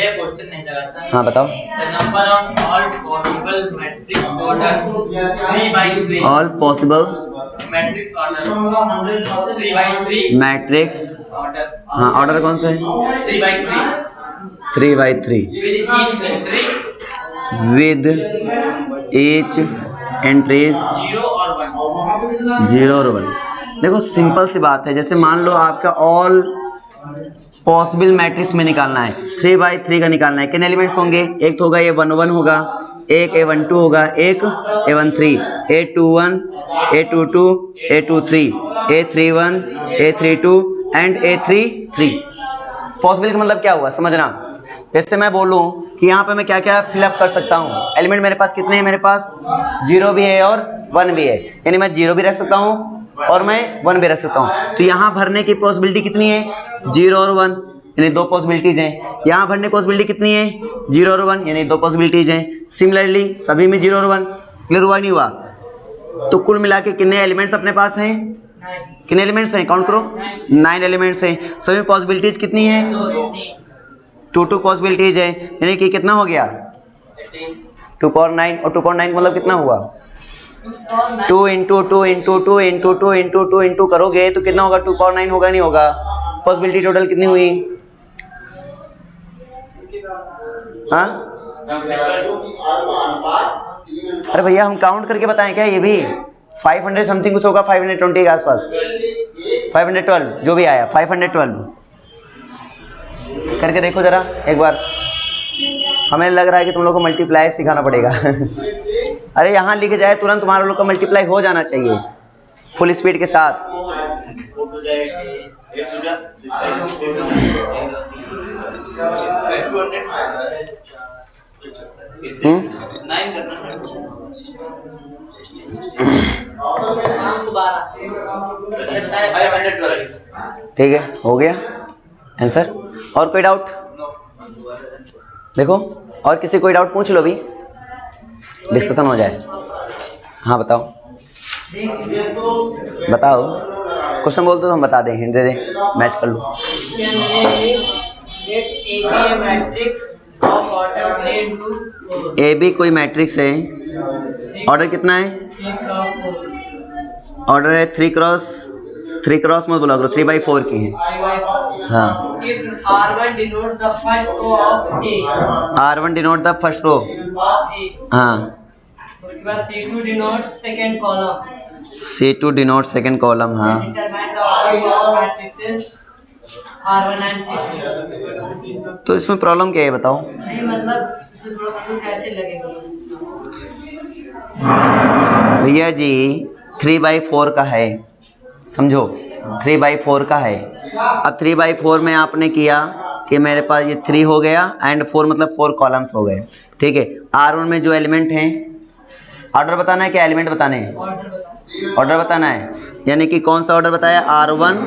ये क्वेश्चन नहीं लगाता। हाँ बताओ। The number of all possible matrix order 3 by 3. All possible Matrix order 3 by 3. Matrix. Order. हाँ ऑर्डर कौन सा है? 3 by 3. 3 by 3 With each entry with each entries 0 और 1. 0 और 1। देखो सिंपल सी बात है, जैसे मान लो आपका ऑल पॉसिबल मैट्रिक्स में निकालना है, 3 by 3 का निकालना है, कितने एलिमेंट्स होंगे? एक तो होगा A11 होगा, एक A12 होगा, एक A13, A21, A22, A23, A31, A32 and A33। Possible का मतलब क्या हुआ समझना। जैसे मैं बोलूं कि यहाँ पे मैं क्या क्या फिलअप कर सकता हूँ, एलिमेंट मेरे पास कितने हैं? मेरे पास 0 भी है और 1 भी है, यानी मैं 0 भी रख सकता हूँ और मैं 1 भी रख सकता हूँ। तो यहाँ भरने की पॉसिबिलिटी कितनी है? 0 और 1, यानी 2 पॉसिबिलिटीज हैं। यहाँ भरने की पॉसिबिलिटी कितनी है? 0 और 1, यानी 2 पॉसिबिलिटीज हैं। सिमिलरली सभी में 0 और 1। क्लियर हुआ नहीं हुआ? तो कुल मिला के कितने एलिमेंट्स अपने पास हैं? कितने एलिमेंट्स हैं? काउंट करो। 9 एलिमेंट्स हैं। सभी पॉसिबिलिटीज कितनी है? 2 पॉसिबिलिटीज है, यानी कि कितना हो गया? 2 पावर 9। और 2 पावर 9 मतलब कितना हुआ? 2 into 2 into 2 into 2 into 2 into करोगे तो कितना होगा? 2 पावर 9 होगा नहीं होगा? पॉसिबिलिटी टोटल कितनी हुई? हाँ अरे भैया हम काउंट करके बताएं क्या? ये भी 500 समथिंग कुछ होगा, 520 के आसपास, 512 जो भी आया, 512 करके देखो जरा एक बार। हमें लग रहा है कि तुम लोग को मल्टीप्लाई सिखाना पड़ेगा। अरे यहाँ लिखे जाए तुरंत तुम्हारा लोग का मल्टीप्लाई हो जाना चाहिए फुल स्पीड के साथ। ठीक है हो गया आंसर। और कोई डाउट? देखो और किसी कोई डाउट पूछ लो, भी डिस्कशन हो जाए। हाँ बताओ बताओ, क्वेश्चन बोल दो तो हम बता दें, हिंट दे दें, मैच कर लो। ए बी कोई मैट्रिक्स है, ऑर्डर कितना है? ऑर्डर है 3 क्रॉस मत बोला करो, 3 by 4 की है। हाँ R1 denotes the first row of A. R1 denote the first row. Of A. हाँ उसके बाद C2 denotes second column. C2 denote second column. हाँ Determine the order of matrices R1 and C2. तो इसमें problem क्या है बताओ? नहीं मतलब इसमें प्रॉब्लम कैसे लगेगा? भैया जी 3 by 4 का है, समझो 3 by 4 का है। अब 3 by 4 में आपने किया कि मेरे पास ये 3 हो गया एंड 4 मतलब 4 कॉलम्स हो गए। ठीक है, R1 में जो एलिमेंट हैं, ऑर्डर बताना है क्या एलिमेंट बताने हैं? ऑर्डर बताना है, यानी कि कौन सा ऑर्डर बताया? R1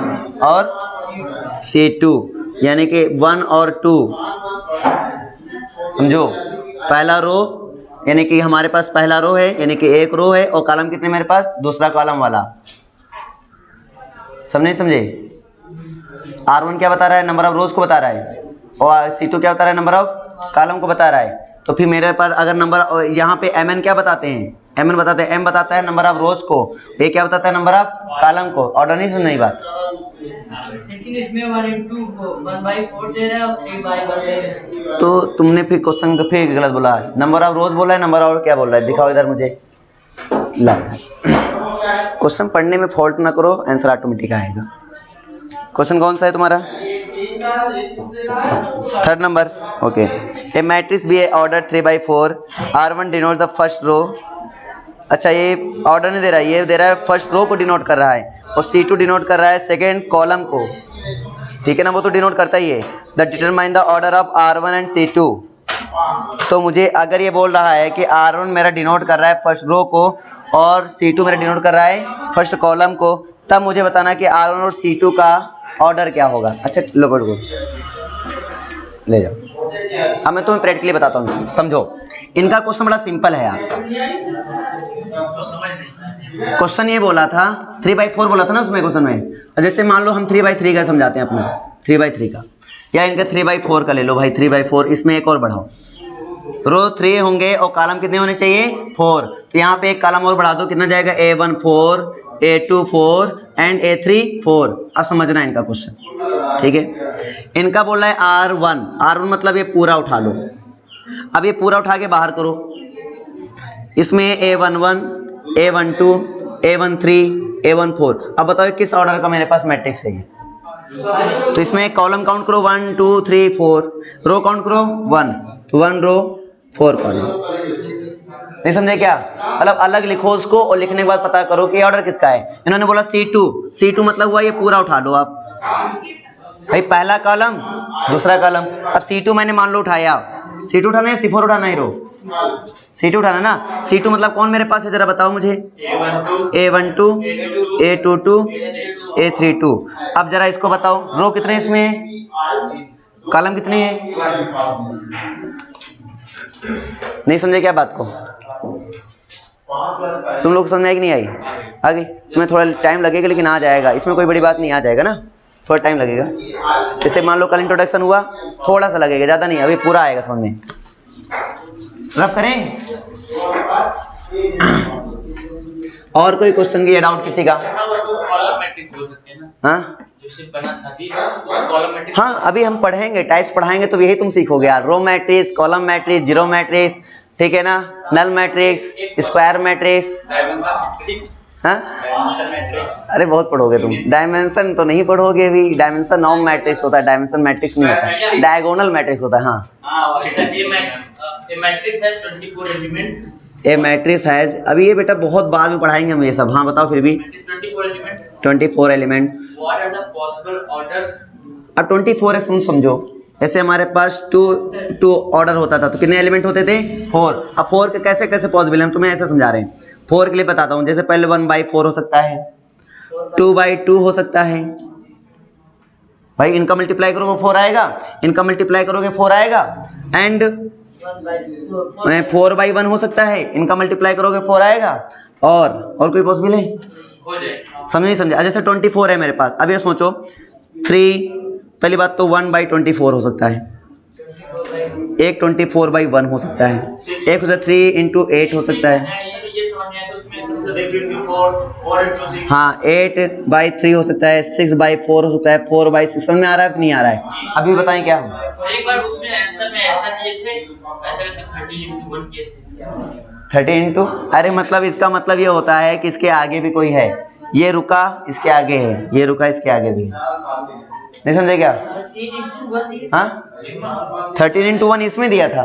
और C2, यानी कि 1 और 2। समझो पहला रो, यानी कि हमारे पास पहला रो है, यानी कि एक रो है, और कॉलम कितने मेरे पास? दूसरा कॉलम वाला। समझे? R1 क्या बता रहा है? नंबर ऑफ रोज को बता रहा है, और C2 क्या बता रहा है? नंबर ऑफ कॉलम को बता रहा है। तो फिर मेरे पर अगर नंबर, यहाँ पे Mn क्या बताते हैं? Mn बताते हैं, M बताता है नंबर ऑफ रोज को, ये क्या बताता है? नंबर ऑफ कॉलम को। ऑर्डर नहीं समझ बात? लेकिन इसमें 1 into 1 by 4 दे रहा है और 3 by 1 दे रहा है। तो तुमने फिर क्वेश्चन को फिर गलत बोला है। नंबर ऑफ रोज बोला है, नंबर ऑफ क्या बोल रहा है? दिखाओ इधर मुझे। ला क्वेश्चन पढ़ने में फॉल्ट ना करो, आंसर ऑटोमेटिक आएगा। क्वेश्चन कौन सा है तुम्हारा? 3rd number. Okay, A matrix B order 3 by 4, R1 denote the first row. अच्छा ये ऑर्डर नहीं दे रहा है, ये दे रहा है फर्स्ट रो को डिनोट कर रहा है, और C2 डिनोट कर रहा है सेकेंड कॉलम को। ठीक है ना, वो तो डिनोट करता ही है। The determine the order of R1 and C2। तो मुझे अगर ये बोल रहा है कि R1 मेरा डिनोट कर रहा है फर्स्ट रो को और C2 मेरा डिनोट कर रहा है फर्स्ट कॉलम को, तब मुझे बताना कि R1 और C2 का ऑर्डर क्या होगा। अच्छा लो पढ़ को ले जाओ। अब मैं तुम्हें प्रैक्टिकली बताता हूँ, समझो। इनका क्वेश्चन बड़ा सिंपल है यार। क्वेश्चन ये बोला था 3 by 4 बोला था ना उसमें क्वेश्चन में। जैसे मान लो हम 3 by 3 का समझाते हैं अपना, 3/3 का, या इनका 3/4 का ले लो भाई, 3/4, इसमें एक और बढ़ाओ, रो 3 होंगे और कॉलम कितने होने चाहिए 4, तो यहाँ पे एक कॉलम और बढ़ा दो, कितना जाएगा A1 4, A2 4 एंड A3 4। अब समझना इनका क्वेश्चन, ठीक है। इनका बोल रहा है R1 मतलब ये पूरा उठा लो। अब ये पूरा उठा के बाहर करो, इसमें A11, A12, A13, A14। अब बताओ किस ऑर्डर का मेरे पास मैट्रिक्स है ये, तो इसमें कॉलम काउंट करो 1 2 3 4, रो काउंट करो 1, तो 1 रो 4 कॉलम। नहीं समझे क्या, मतलब अलग लिखो उसको और लिखने के बाद पता करो कि ऑर्डर किसका है। इन्होंने बोला C2 मतलब हुआ ये पूरा उठा लो आप भाई, पहला कॉलम दूसरा कॉलम। अब C2 मैंने मान लो उठाया, C2 उठाना है C4 उठाना है, रो C2 उठाना ना। C2 मतलब कौन मेरे पास है जरा बताओ मुझे, A12, A22, A32। अब जरा इसको बताओ रो कितने इसमें, कॉलम कितने हैं, नहीं समझे क्या बात को, तुम लोग समझ में आई कि नहीं आई, आ गई। तुम्हें थोड़ा टाइम लगेगा लेकिन आ जाएगा, इसमें कोई बड़ी बात नहीं, आ जाएगा ना, थोड़ा टाइम लगेगा। जैसे मान लो कल इंट्रोडक्शन हुआ, थोड़ा सा लगेगा, ज़्यादा नहीं, अभी पूरा आएगा समझ में। रब करें और कोई क्वेश्चन की डाउट किसी का, हाँ अभी हम पढ़ेंगे, टाइप्स पढ़ाएंगे तो यही तुम सीखोगे यार, row matrix, column matrix, zero matrix, ठीक है ना, नल मैट्रिक्स, स्क्वायर मैट्रिक्स, हाँ अरे बहुत पढ़ोगे तुम। डायमेंशन तो नहीं पढ़ोगे अभी, डायमेंशन नॉन मैट्रिक्स होता है, डायमेंशन मैट्रिक्स नहीं होता है, डायगोनल मैट्रिक्स होता है। हाँ ए मैट्रिक्स हैज, अभी ये बेटा बहुत बाद में पढ़ाएंगे हम ये सब, हाँ बताओ फिर भी 24 एलिमेंट्स। अब 24 है, सुन समझो, ऐसे हमारे पास टू ऑर्डर होता था तो कितने एलिमेंट होते थे 4। अब 4 के कैसे कैसे पॉसिबल है, हम तुम्हें ऐसे समझा रहे हैं। 4 के लिए बताता हूँ, जैसे पहले 1/4 हो सकता है, 2/2 हो सकता है भाई, इनका मल्टीप्लाई करोगे 4 आएगा, इनका मल्टीप्लाई करोगे 4 आएगा, एंड 4/1 हो सकता है, इनका मल्टीप्लाई करोगे 4 आएगा, और कोई पॉसिबल है, समझ नहीं समझे। जैसे 24 है मेरे पास, अब ये सोचो 3, पहली बात तो 1/24 हो सकता है, एक 24/1 हो सकता है, एक हो सकता है 3 × 8 हो सकता है, हाँ 8/3 हो सकता है, 6/4 हो सकता है, 4/6। समझ में आ रहा है कि नहीं आ रहा है, अभी बताएं क्या। एक बार उसमें आंसर में ऐसा किए थे, ऐसा करके 30 × 1 किए थे। 30 × अरे मतलब इसका मतलब ये होता है कि इसके आगे भी कोई है, ये रुका इसके आगे है, ये रुका इसके आगे भी है, नहीं समझे क्या। हाँ 13 × 1 इसमें दिया था,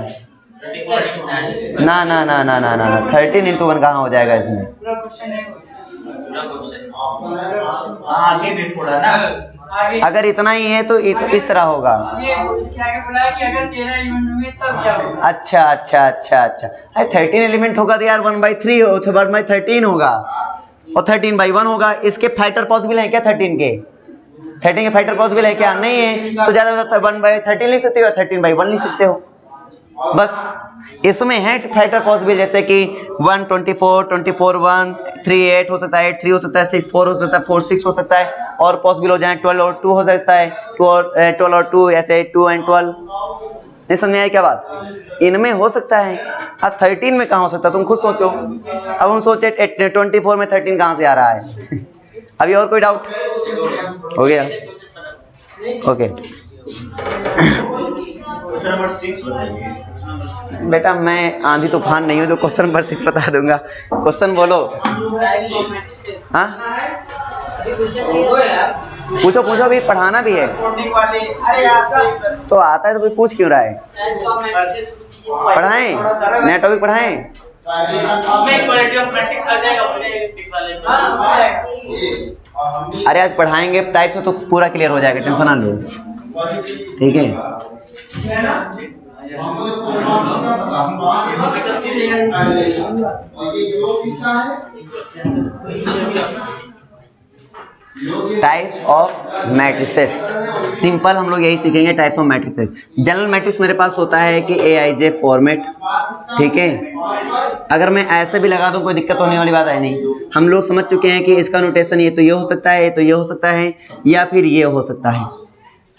ना ना ना ना ना ना 13 × 1 कहाँ हो जाएगा इसमें, आगे भी थोड़ा ना, अगर इतना ही है तो इस तरह होगा। ये इसके आगे बोला है कि अगर 13 एलिमेंट होंगे तब क्या होगा। अच्छा अच्छा अच्छा अच्छा, अरे 13 एलिमेंट होगा तो यार 1/3 हो, 1/13 होगा और 13/1 होगा। इसके फैक्टर पॉसिबल है क्या 13 के? 13 के फैक्टर पॉसिबल है क्या? नहीं है, तो ज्यादा 1/13 लिख सकते हो, 13/1 लिख सकते हो, बस इसमें है फैक्टर पॉसिबल, जैसे कि 1 24, 24 1, 3 8 हो सकता है, 8 3 हो सकता है, 6 4 हो सकता है, 4 6 हो सकता है, और पॉसिबल हो जाए 12 और 2 हो सकता है, 12 और 2 ऐसे 2 and 12। नहीं समझ में आया क्या बात? इनमें हो सकता है, अब 13 में कहाँ हो सकता है, तुम खुद सोचो। अब हम सोचे 24 में 13 कहाँ से आ रहा है? अभी और कोई डाउट? हो गया, ओके। बेटा मैं आंधी तूफान नहीं हूँ जो क्वेश्चन नंबर 6 बता दूंगा। क्वेश्चन बोलो। हाँ पूछो पूछो, अभी पढ़ाना भी है। तो आता है तो कोई पूछ क्यों रहा है? पढ़ाएं, नया टॉपिक पढ़ाएं। अरे आज पढ़ाएंगे टाइप से तो पूरा क्लियर हो जाएगा, टेंशन ना लो, ठीक है। टाइप्स ऑफ मैट्रिसेस, सिंपल हम लोग यही सीखेंगे, types of matrices. General matrix मेरे पास होता है कि AIJ फॉर्मेट, ठीक है। अगर मैं ऐसे भी लगा दूं कोई दिक्कत होने वाली बात है नहीं। हम लोग समझ चुके हैं कि इसका नोटेशन ये तो ये हो सकता है, ये तो ये हो सकता है, या फिर ये हो सकता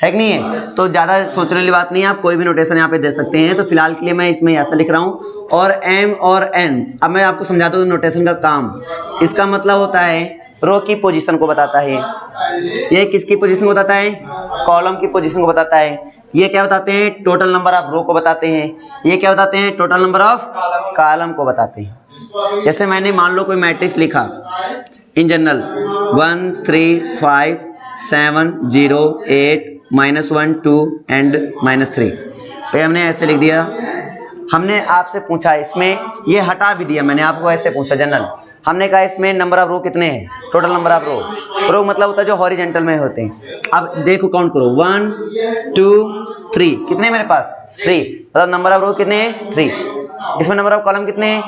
है कि नहीं है? तो ज़्यादा सोचने वाली बात नहीं है, आप कोई भी नोटेशन यहाँ पे दे सकते हैं। तो फिलहाल के लिए मैं इसमें ऐसा लिख रहा हूँ। और एम और एन, अब मैं आपको समझाता हूँ नोटेशन का काम। इसका मतलब होता है रो की पोजीशन को बताता है, ये किसकी पोजीशन को बताता है? कॉलम की पोजीशन को बताता है। ये क्या बताते हैं? टोटल नंबर ऑफ रो को बताते हैं। ये क्या बताते हैं? टोटल नंबर ऑफ कॉलम को बताते हैं। जैसे मैंने मान लो कोई मैट्रिक्स लिखा इन जनरल 1 3 5 7 0 8 -1 2 एंड -3, तो हमने ऐसे लिख दिया। हमने आपसे पूछा इसमें, ये हटा भी दिया मैंने, आपको ऐसे पूछा जनरल, हमने कहा इसमें नंबर ऑफ रो कितने हैं? टोटल नंबर ऑफ रो मतलब होता है जो हॉरिजेंटल में होते हैं। अब देखो काउंट करो 1 2 3, कितने मेरे पास? 3, मतलब नंबर ऑफ रो कितने हैं? 3। इसमें नंबर ऑफ कॉलम कितने हैं?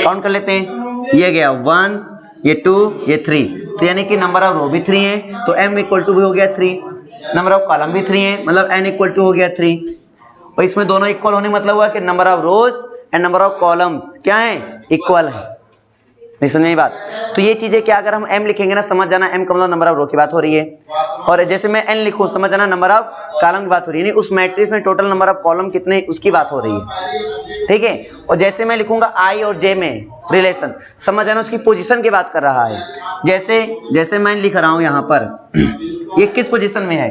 काउंट कर लेते हैं। ये गया 1, ये 2, ये 3, तो यानी कि नंबर ऑफ रो भी 3 है, तो m इक्वल टू भी हो गया 3। नंबर ऑफ कॉलम भी 3 है, मतलब n इक्वल टू हो गया 3। और इसमें दोनों इक्वल होने मतलब हुआ कि number of rose and number of columns क्या है? इक्वल है। नहीं समझ में बात? तो ये चीजें क्या, अगर हम m लिखेंगे ना, समझ जाना m का मतलब नंबर ऑफ रो की बात हो रही है। और जैसे मैं n लिखूं, समझ जाना नंबर ऑफ कॉलम की बात हो रही है। उस मैट्रिक्स में टोटल नंबर ऑफ कॉलम कितने, उसकी बात हो रही है। ठीक है। और जैसे मैं लिखूंगा i और j में रिलेशन, समझ जाना उसकी पोजीशन की बात कर रहा है। जैसे मैं लिख रहा हूं यहां पर ये किस पोजीशन में है?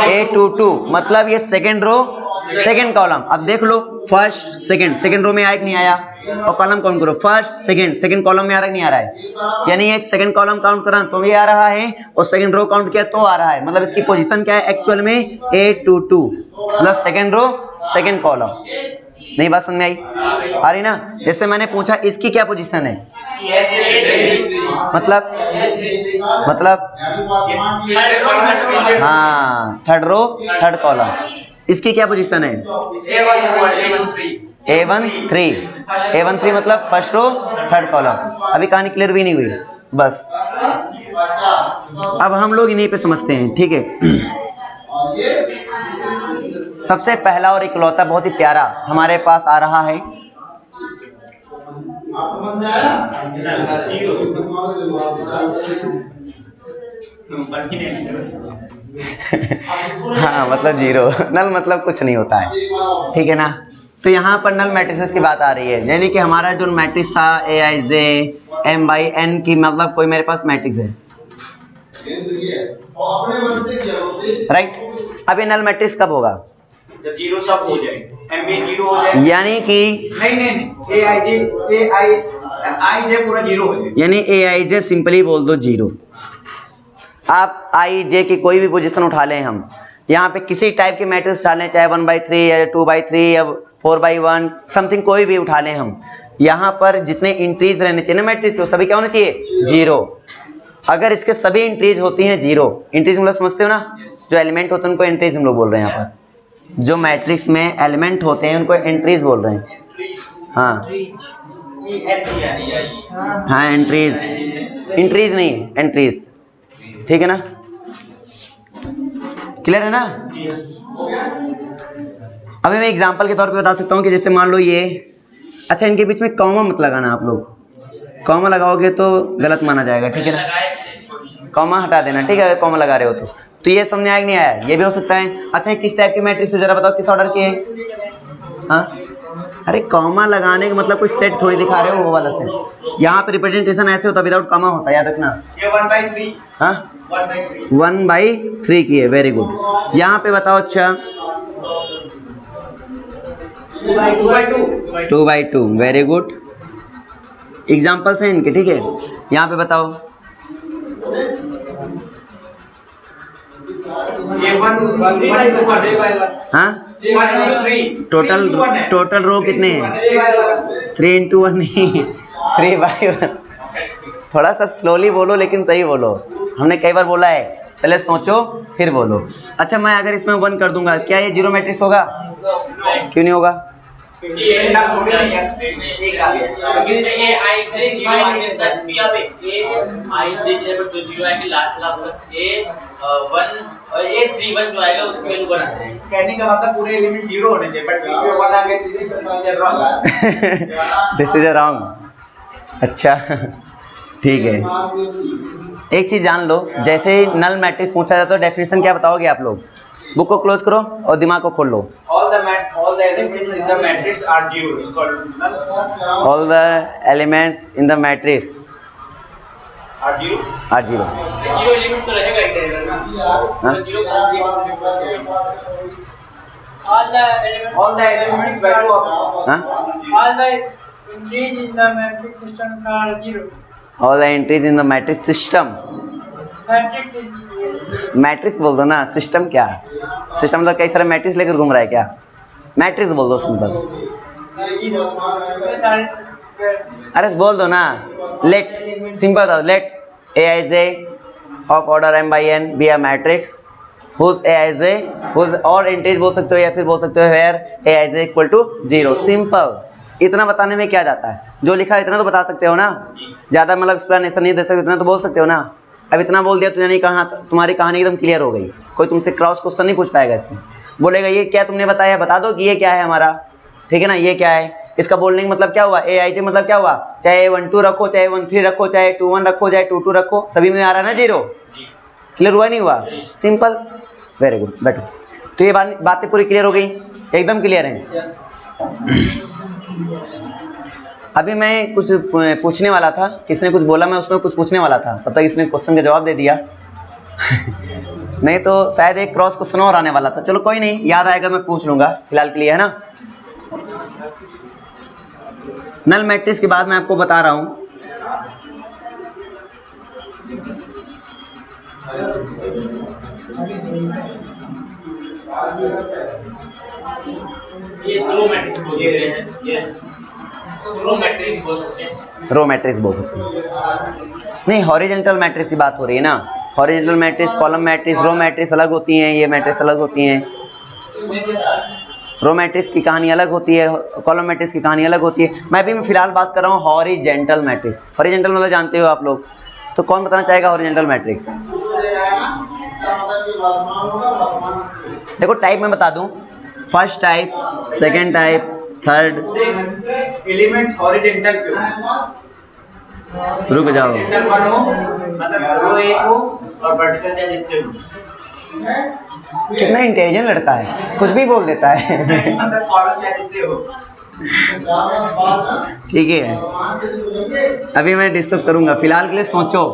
A22, मतलब ये सेकंड रो सेकंड कॉलम। अब देख लो फर्स्ट सेकंड रो में आया कि नहीं आया? और कॉलम काउंट करो, फर्स्ट सेकंड कॉलम में आ रहा है नहीं आ रहा है? यानी एक सेकंड कॉलम काउंट करा तो ये आ रहा है, और सेकंड रो काउंट किया तो आ रहा है। मतलब इसकी पोजीशन क्या है एक्चुअल में? A22, मतलब सेकंड रो सेकंड कॉलम। नहीं बात समझ में आई? आ रही ना? जैसे मैंने पूछा इसकी क्या पोजीशन है, मतलब हाँ थर्ड रो थर्ड कॉलम। इसकी क्या पोजीशन है? A13 मतलब फर्स्ट रो थर्ड कॉलम। अभी कहानी क्लियर भी नहीं हुई बस। अब हम लोग इन्हीं पे समझते हैं, ठीक है। सबसे पहला और इकलौता बहुत ही प्यारा हमारे पास आ रहा है, हाँ मतलब जीरो, नल मतलब कुछ नहीं होता है, ठीक है ना। तो यहाँ पर नल मैट्रिसेस की बात आ रही है, यानी कि हमारा जो मैट्रिक्स था Aij m/n की, मतलब कोई मेरे पास मैट्रिक्स है, राइट। अब ये नल मैट्रिक्स कब होगा? जब जीरो सब हो जाए, m भी जीरो हो जाए, यानी कि नहीं Aij पूरा जीरो हो जाए, यानी Aij सिंपली बोल दो जीरो। आप Ij की कोई भी पोजीशन उठा लें, हम यहाँ पे किसी टाइप के मैट्रिक्स उठा लें, चाहे 1/3 या 2/3 या 4/1 समथिंग, कोई भी उठा लें हम, यहाँ पर जितने इंट्रीज रहने चाहिए ना मैट्रिक्स के, सभी क्या होने चाहिए? जीरो। अगर इसके सभी इंट्रीज होती हैं जीरो, इंट्रीज मतलब समझते हो ना, जो एलिमेंट होते हैं उनको इंट्रीज हम लोग बोल रहे हैं। यहाँ पर जो मैट्रिक्स में एलिमेंट होते हैं उनको एंट्रीज बोल रहे हैं। हाँ हाँ एंट्रीज, इंट्रीज नहीं एंट्रीज, ठीक है ना? क्लियर है ना? अभी मैं एग्जांपल के तौर पे बता सकता हूँ कि जैसे मान लो ये, अच्छा इनके बीच में कॉमा मत लगाना, आप लोग कॉमा लगाओगे तो गलत माना जाएगा, ठीक है ना? कॉमा हटा देना, ठीक है, अगर कॉमा लगा रहे हो तो ये समझ आया कि नहीं आया? ये भी हो सकता है। अच्छा ये किस टाइप की मैट्रिक्स है जरा बताओ, किस ऑर्डर की है? हाँ अरे कॉमा लगाने का मतलब कोई सेट थोड़ी दिखा रहे हो, वो वाला सेट। यहाँ पे रिप्रेजेंटेशन ऐसे होता, विदाउट कॉमा होता, याद रखना। ये 1/3, हाँ 1/3 की है, वेरी गुड। यहाँ पे बताओ, अच्छा 2/2, वेरी गुड। एग्जाम्पल्स हैं इनके, ठीक है। यहाँ पे बताओ, ये 1 हाँ 3 टोटल रो कितने हैं? 3 × 1 नहीं 3/1। थोड़ा सा स्लोली बोलो लेकिन सही बोलो, हमने कई बार बोला है, पहले सोचो फिर बोलो। अच्छा मैं अगर इसमें 1 कर दूंगा, क्या ये जीरो मैट्रिक्स होगा? क्यों नहीं होगा? कहने का मतलब पूरे एलिमेंट जीरो होने चाहिए, बट बीच में 1 आ गया, दिस इज रॉन्ग। अच्छा ठीक है, एक चीज जान लो, जैसे ही नल मैट्रिक्स पूछा जाता है तो डेफिनेशन क्या बताओगे आप लोग? बुक को क्लोज करो और दिमाग को खोल लो। All the elements in the matrix are zero. It's called null. All the elements in the matrix Are zero. Are zero. Zero element तो रहेगा ही रहेगा ना। हाँ? Zero All the elements value of हाँ? All the entries in the matrix system are zero. All the entries in the matrix system. Matrix is matrix बोल दो ना, सिस्टम क्या? सिस्टम मतलब कई सारे मैट्रिक्स लेकर घूम रहा है क्या? मैट्रिक्स बोल दो सिंपल। अरे बोल दो ना, लेट सिंपल था, let A I J of order m by n be a matrix whose A I J whose और एंट्रीज बोल सकते हो या फिर बोल सकते हो where A I J equal to zero. Simple, इतना बताने में क्या जाता है? जो लिखा है इतना तो बता सकते हो ना, ज़्यादा मतलब एक्सप्लेनेशन नहीं दे सकते, इतना तो बोल सकते हो ना। अब इतना बोल दिया तो यानी कहा तुम्हारी कहानी एकदम क्लियर हो गई, कोई तुमसे क्रॉस क्वेश्चन नहीं पूछ पाएगा इसमें। बोलेगा ये क्या तुमने बताया, बता दो कि ये क्या है हमारा, ठीक है ना, ये क्या है। इसका बोलने का मतलब क्या हुआ? ए आई जे मतलब क्या हुआ? चाहे 1 2 रखो, चाहे 1 3 रखो, चाहे 2 1 रखो, चाहे 2 2 रखो, सभी में आ रहा है ना जीरो। क्लियर हुआ नहीं हुआ? सिंपल, वेरी गुड, बैठो। तो ये बातें पूरी क्लियर हो गई, एकदम क्लियर है। अभी मैं कुछ पूछने वाला था, किसने कुछ बोला, मैं उसमें कुछ पूछने वाला था, तब तक इसने क्वेश्चन का जवाब दे दिया। नहीं तो शायद एक क्रॉस क्वेश्चन और आने वाला था। चलो कोई नहीं, याद आएगा मैं पूछ लूंगा, फिलहाल के लिए, है ना। नल मैट्रिक्स के बाद मैं आपको बता रहा हूं, ये दो मैट्रिक्स बोलते हैं। यस, रो मैट्रिक्स बोल सकते हैं। रो मैट्रिक्स बोल सकते हैं। नहीं, हॉरिजेंटल मैट्रिक्स की बात हो रही है ना। Horizontal matrix, column matrix, row matrix अलग होती हैं, ये मैट्रिक्स अलग होती हैं। रो मैट्रिक्स की कहानी अलग होती है, कॉलम मैट्रिक्स की कहानी अलग होती है। मैं भी फिलहाल बात कर रहा हूँ हॉरिजेंटल मैट्रिक्स। हॉरिजेंटल मतलब जानते हो आप लोग, तो कौन बताना चाहेगा हॉरिजेंटल मैट्रिक्स? देखो टाइप मैं बता दूं, first type, second type, third. Elements horizontal क्यों? रुक जाओ, हॉरिजेंटल वन हो मतलब रो एक हो और वर्टिकल चाहे जितने हो। कितना इंटेलिजेंट लड़का है, कुछ भी बोल देता है। मतलब कॉलम चाहे जितने हो। ठीक है, अभी मैं डिस्कस करूंगा, फिलहाल के लिए सोचो।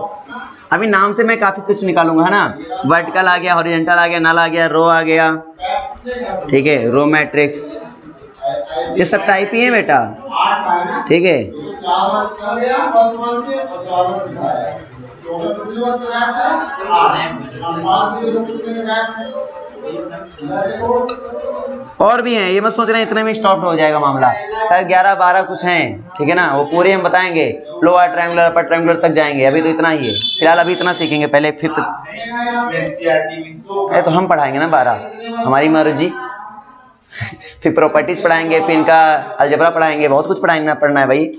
अभी नाम से मैं काफी कुछ निकालूंगा, है ना। वर्टिकल आ गया, हॉरिजेंटल आ गया, नल आ गया, रो आ गया, ठीक है, रो मैट्रिक्स, ये सब टाइप ही है बेटा, ठीक है। और भी हैं, ये मत सोच रहे इतने में स्टॉप हो जाएगा मामला, शायद 11 12 कुछ हैं, ठीक है ना, वो पूरे हम बताएंगे, लोअर ट्रायंगुलर अपर ट्रायंगुलर तक जाएंगे। अभी तो इतना ही है फिलहाल, अभी इतना सीखेंगे पहले, फिफ्थ। अरे तो हम पढ़ाएंगे ना 12, हमारी मर्जी। फिर प्रॉपर्टीज पढ़ाएंगे, फिर इनका अलजेब्रा पढ़ाएंगे, बहुत कुछ पढ़ना है भाई।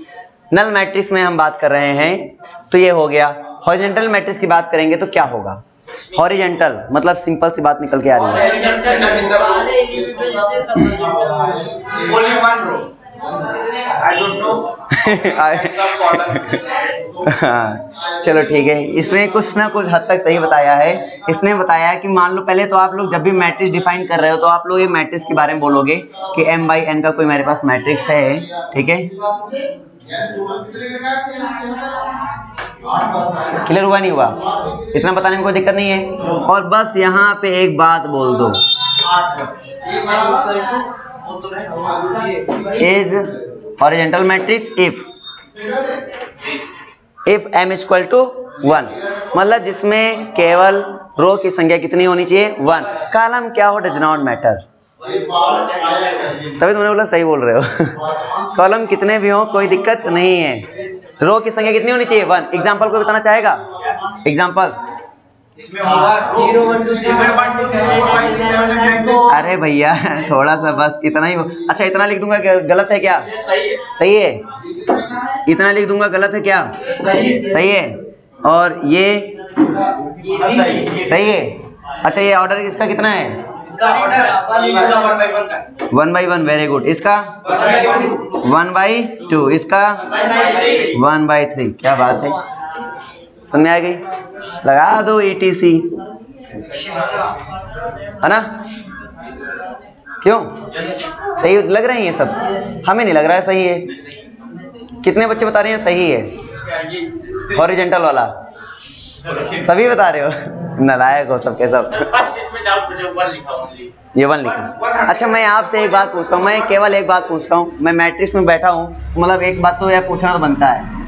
नल मैट्रिक्स में हम बात कर रहे हैं, तो ये हो गया। हॉरिजेंटल मैट्रिक्स की बात करेंगे तो क्या होगा? हॉरिजेंटल मतलब सिंपल सी बात निकल के आ रही है, Only one row. I don't know. हाँ, चलो ठीक है, इसने कुछ ना कुछ हद तक सही बताया है। इसने बताया कि मान लो पहले तो आप लोग जब भी मैट्रिक्स डिफाइन कर रहे हो तो आप लोग ये मैट्रिक्स के बारे में बोलोगे कि m by n का कोई मेरे पास मैट्रिक्स है, ठीक है। क्लियर हुआ नहीं हुआ? इतना बताने में कोई दिक्कत नहीं है। और बस यहाँ पे एक बात बोल दो, is horizontal matrix if m equal to 1, मतलब जिसमें केवल रो की संख्या कितनी होनी चाहिए? 1। कॉलम क्या हो, डज नॉट मैटर। तभी तुमने बोला सही बोल रहे हो। कॉलम कितने भी हो कोई दिक्कत नहीं है, रो की संख्या कितनी होनी चाहिए? 1। एग्जाम्पल कोई बताना चाहेगा? एग्जाम्पल? इसमें होगा 0 1 2 3 4 5 6 7 8 9 अरे भैया थोड़ा सा बस इतना ही। अच्छा इतना लिख दूंगा, गलत है क्या? सही है। सही है, इतना लिख दूंगा, गलत है क्या? सही है। और ये सही है। अच्छा ये ऑर्डर इसका कितना है? इसका ऑर्डर 1 by 1 का 1 by 1, वेरी गुड। इसका 1 by 2, इसका 1 by 3। क्या बात है, समझ में आ गई? लगा दो ETC, है ना? क्यों सही लग रहे हैं ये सब? हमें नहीं लग रहा है सही है। कितने बच्चे बता रहे हैं सही है हॉरिजॉन्टल वाला? सभी बता रहे हो? नालायक हो सबके सब। ये 1 लिखा। अच्छा मैं आपसे एक बात पूछता हूँ, मैं केवल एक बात पूछता हूँ, मैं मैट्रिक्स में बैठा हूँ तो मतलब एक बात तो यह पूछना तो बनता है,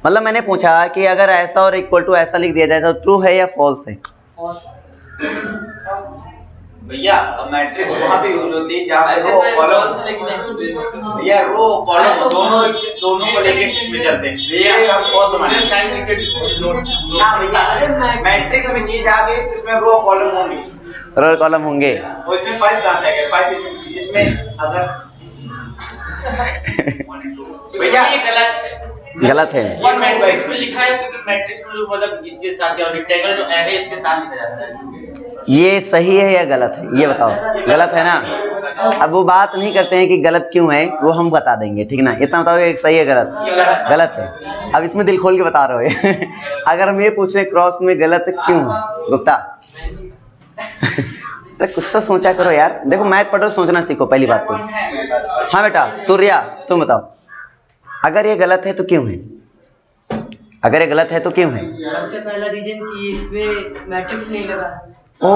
मतलब मैंने पूछा कि अगर ऐसा और इक्वल टू ऐसा लिख दिया जाए तो ट्रू है या फॉल्स है? भैया मैट्रिक्स वहाँ पे यूज होती है जहाँ पे रो कॉलम, भैया रो कॉलम दोनों को लेके में चलते हैं। ये हम बहुत समझते हाँ भैया, अरे मैट्रिक्स में चीज आ गई तो इसमें रो कॉलम होंगे, रो कॉलम होंगे, और इसमें 5 कहाँ से आएगा? 5 इसमें अगर भैया ये गलत है। और मैट्रिक्स में लिखा है क्योंकि मैट्रिक्स में मतलब इसके साथ या रेक्टेंगल जो एरे इसके साथ लिखा जाता है। ये सही है या गलत है ये बताओ? गलत है ना? अब वो बात नहीं करते हैं कि गलत क्यों है, वो हम बता देंगे, ठीक ना? इतना बताओ कि सही है गलत? गलत है। अब इसमें दिल खोल के बता रहे हो अगर हम ये पूछ रहे क्रॉस में गलत क्यों है गुप्ता तो कुछ तो सोचा करो यार। देखो मैथ पढ़ो, सोचना सीखो पहली बात तो। हाँ बेटा सूर्या तुम बताओ, अगर ये गलत है तो क्यों है? अगर ये गलत है तो क्यों है? सबसे पहला रीजन कि इसमें मैट्रिक्स नहीं लगा। ओ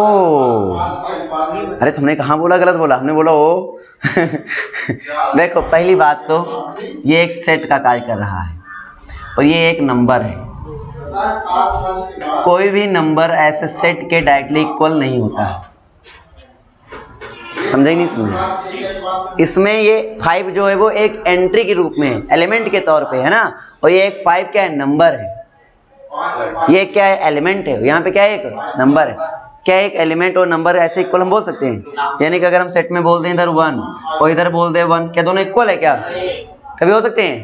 अरे तुमने कहाँ बोला गलत बोला? हमने बोला ओ देखो पहली बात तो ये एक सेट का कार्य कर रहा है और ये एक नंबर है। कोई भी नंबर ऐसे सेट के डायरेक्टली इक्वल नहीं होता है, समझे नहीं समझे? इसमें ये 5 जो है वो एक एंट्री के रूप में है, एलिमेंट के तौर पे है ना, और ये एक 5 क्या है? नंबर है। ये क्या है? एलिमेंट है। यहाँ पे क्या है? एक नंबर है। क्या एक एलिमेंट और नंबर ऐसे इक्वल हम बोल सकते हैं? यानी कि अगर हम सेट में बोल दें इधर 1 और इधर बोल दें 1, क्या दोनों इक्वल है? क्या कभी हो सकते हैं?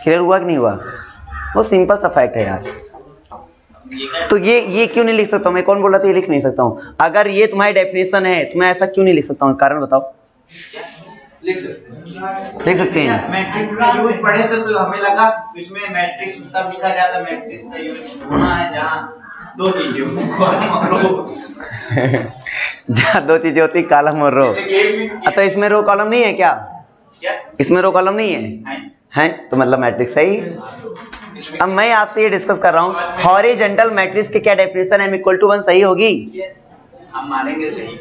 क्लियर हुआ कि नहीं हुआ? वो सिंपल सा फैक्ट है यार। तो ये क्यों नहीं लिख सकता हूँ मैं? कौन बोल रहा था ये लिख नहीं सकता हूँ? अगर ये तुम्हारी डेफिनेशन है तो मैं ऐसा क्यों नहीं लिख सकता हूँ? कारण बताओ। लिख सकते हैं। मैट्रिक्स का यूज पढ़े तो हमें लगा इसमें मैट्रिक्स तब लिखा जाता है, मैट्रिक्स का यूज होना है जहाँ 2 चीजें हो, कॉलम और रो। जहाँ 2 चीजें होती, कॉलम और रो। तो इसमें रो कॉलम नहीं है क्या? इसमें रो कॉलम नहीं है? हैं तो मतलब मैट्रिक्स है ही। अब मैं आपसे ये डिस्कस कर रहा हूँ हॉरिजॉन्टल मैट्रिक्स की क्या डेफिनेशन है? m=1 सही होगी? हम मानेंगे सही।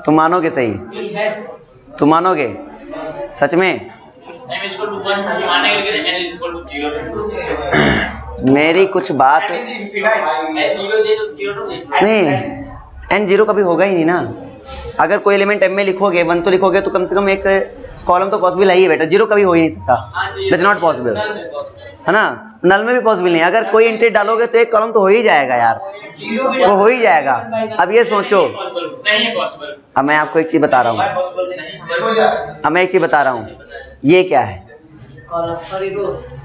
तुम मानोगे सही? तुम मानोगे सच में? m=1 सही मानेंगे लेकिन n=0 मेरी कुछ बात नहीं, n0 कभी होगा ही नहीं ना। अगर कोई एलिमेंट m में लिखोगे 1 तो लिखोगे तो कम से कम एक कॉलम तो पॉसिबल है ही बेटा। 0 कभी हो ही नहीं सकता, दैट्स नॉट पॉसिबल, है ना? नल में भी पॉसिबल नहीं। अगर कोई एंट्री डालोगे तो एक कॉलम तो हो ही जाएगा यार, वो हो ही जाएगा। अब ये सोचो, अब मैं आपको एक चीज बता रहा हूँ, अब मैं एक चीज बता रहा हूँ, ये क्या है?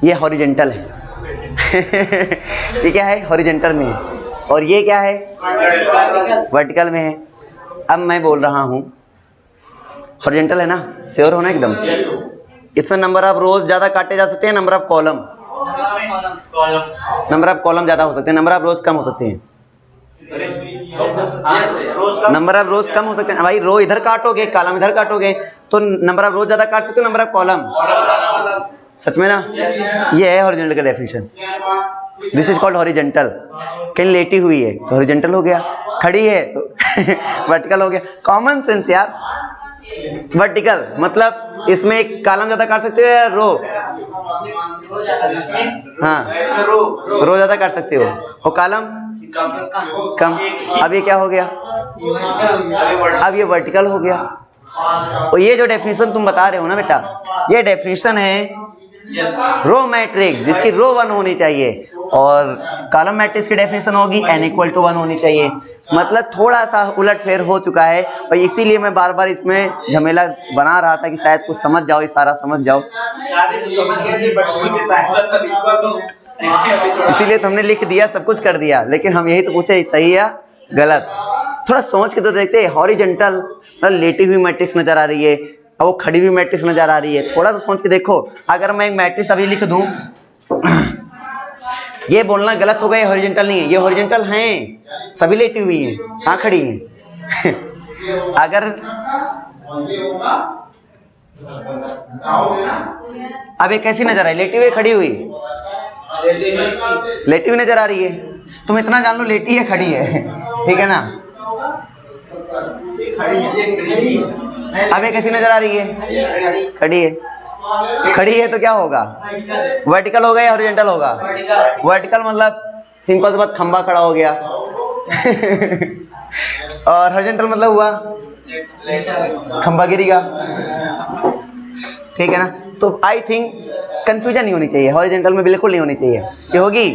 ये हॉरिजॉन्टल है ये क्या है? हॉरिजॉन्टल में है। और ये क्या है? वर्टिकल में है। अब मैं बोल रहा हूँ हॉरिजॉन्टल है ना, श्योर होना एकदम। इसमें नंबर ऑफ रोज ज्यादा काटे जा सकते हैं, number of column, number of column ज्यादा हो सकते हैं, नंबर ऑफ रोज कम हो सकते हैं। नंबर ऑफ रोज कम हो सकते हैं भाई। रो इधर काटोगे, कॉलम इधर काटोगे तो नंबर ऑफ रोज ज्यादा काट सकते हो, नंबर ऑफ कॉलम। सच में ना? ये है हॉरिजॉन्टल का definition. This is called horizontal. कहीं लेटी हुई है तो हॉरिजॉन्टल हो गया, खड़ी है तो वर्टिकल हो गया। कॉमन सेंस यार। वर्टिकल मतलब इसमें एक कॉलम ज्यादा काट सकते हो या रो? हाँ रो ज्यादा काट सकते हो और कॉलम कम। अब ये क्या हो गया? अब ये वर्टिकल हो गया। और ये जो डेफिनेशन तुम बता रहे हो ना बेटा, ये डेफिनेशन है रो मैट्रिक्स जिसकी रो 1 होनी चाहिए, और कॉलम मैट्रिक्स की डेफिनेशन होगी n=1 होनी चाहिए। मतलब थोड़ा सा उलटफेर हो चुका है, और इसीलिए मैं बार बार इसमें झमेला बना रहा था कि शायद कुछ समझ जाओ, इशारा समझ जाओ। इसीलिए तो हमने लिख दिया, सब कुछ कर दिया, लेकिन हम यही तो पूछे सही या गलत। थोड़ा सोच के तो देखते हैं। हॉरिजॉन्टल लेटी हुई मैट्रिक्स नजर आ रही है, और वो खड़ी हुई मैट्रिक्स नजर आ रही है। थोड़ा सा सोच के देखो, अगर मैं एक मैट्रिक्स अभी लिख दूं, ये बोलना गलत होगा ये हॉरिजॉन्टल नहीं है, ये हॉरिजॉन्टल हैं, सभी लेटी हुई हैं, हाँ खड़ी हैं। अगर अब ये कैसी नजर आई, लेटी हुई खड़ी हुई? लेटी हुई नजर आ रही है। तुम इतना जान लो, लेटी है खड़ी है, ठीक है ना? अब ये कैसी नजर आ रही है? खड़ी है। खड़ी है तो क्या होगा, वर्टिकल होगा या हॉरिजॉन्टल होगा? वर्टिकल मतलब सिंपल सी बात, खंबा खड़ा हो गया। और हॉरिजॉन्टल मतलब हुआ खंबा गिरेगा, ठीक है ना? तो आई थिंक कंफ्यूजन नहीं होनी चाहिए, हॉरिजॉन्टल में बिल्कुल नहीं होनी चाहिए। ये होगी?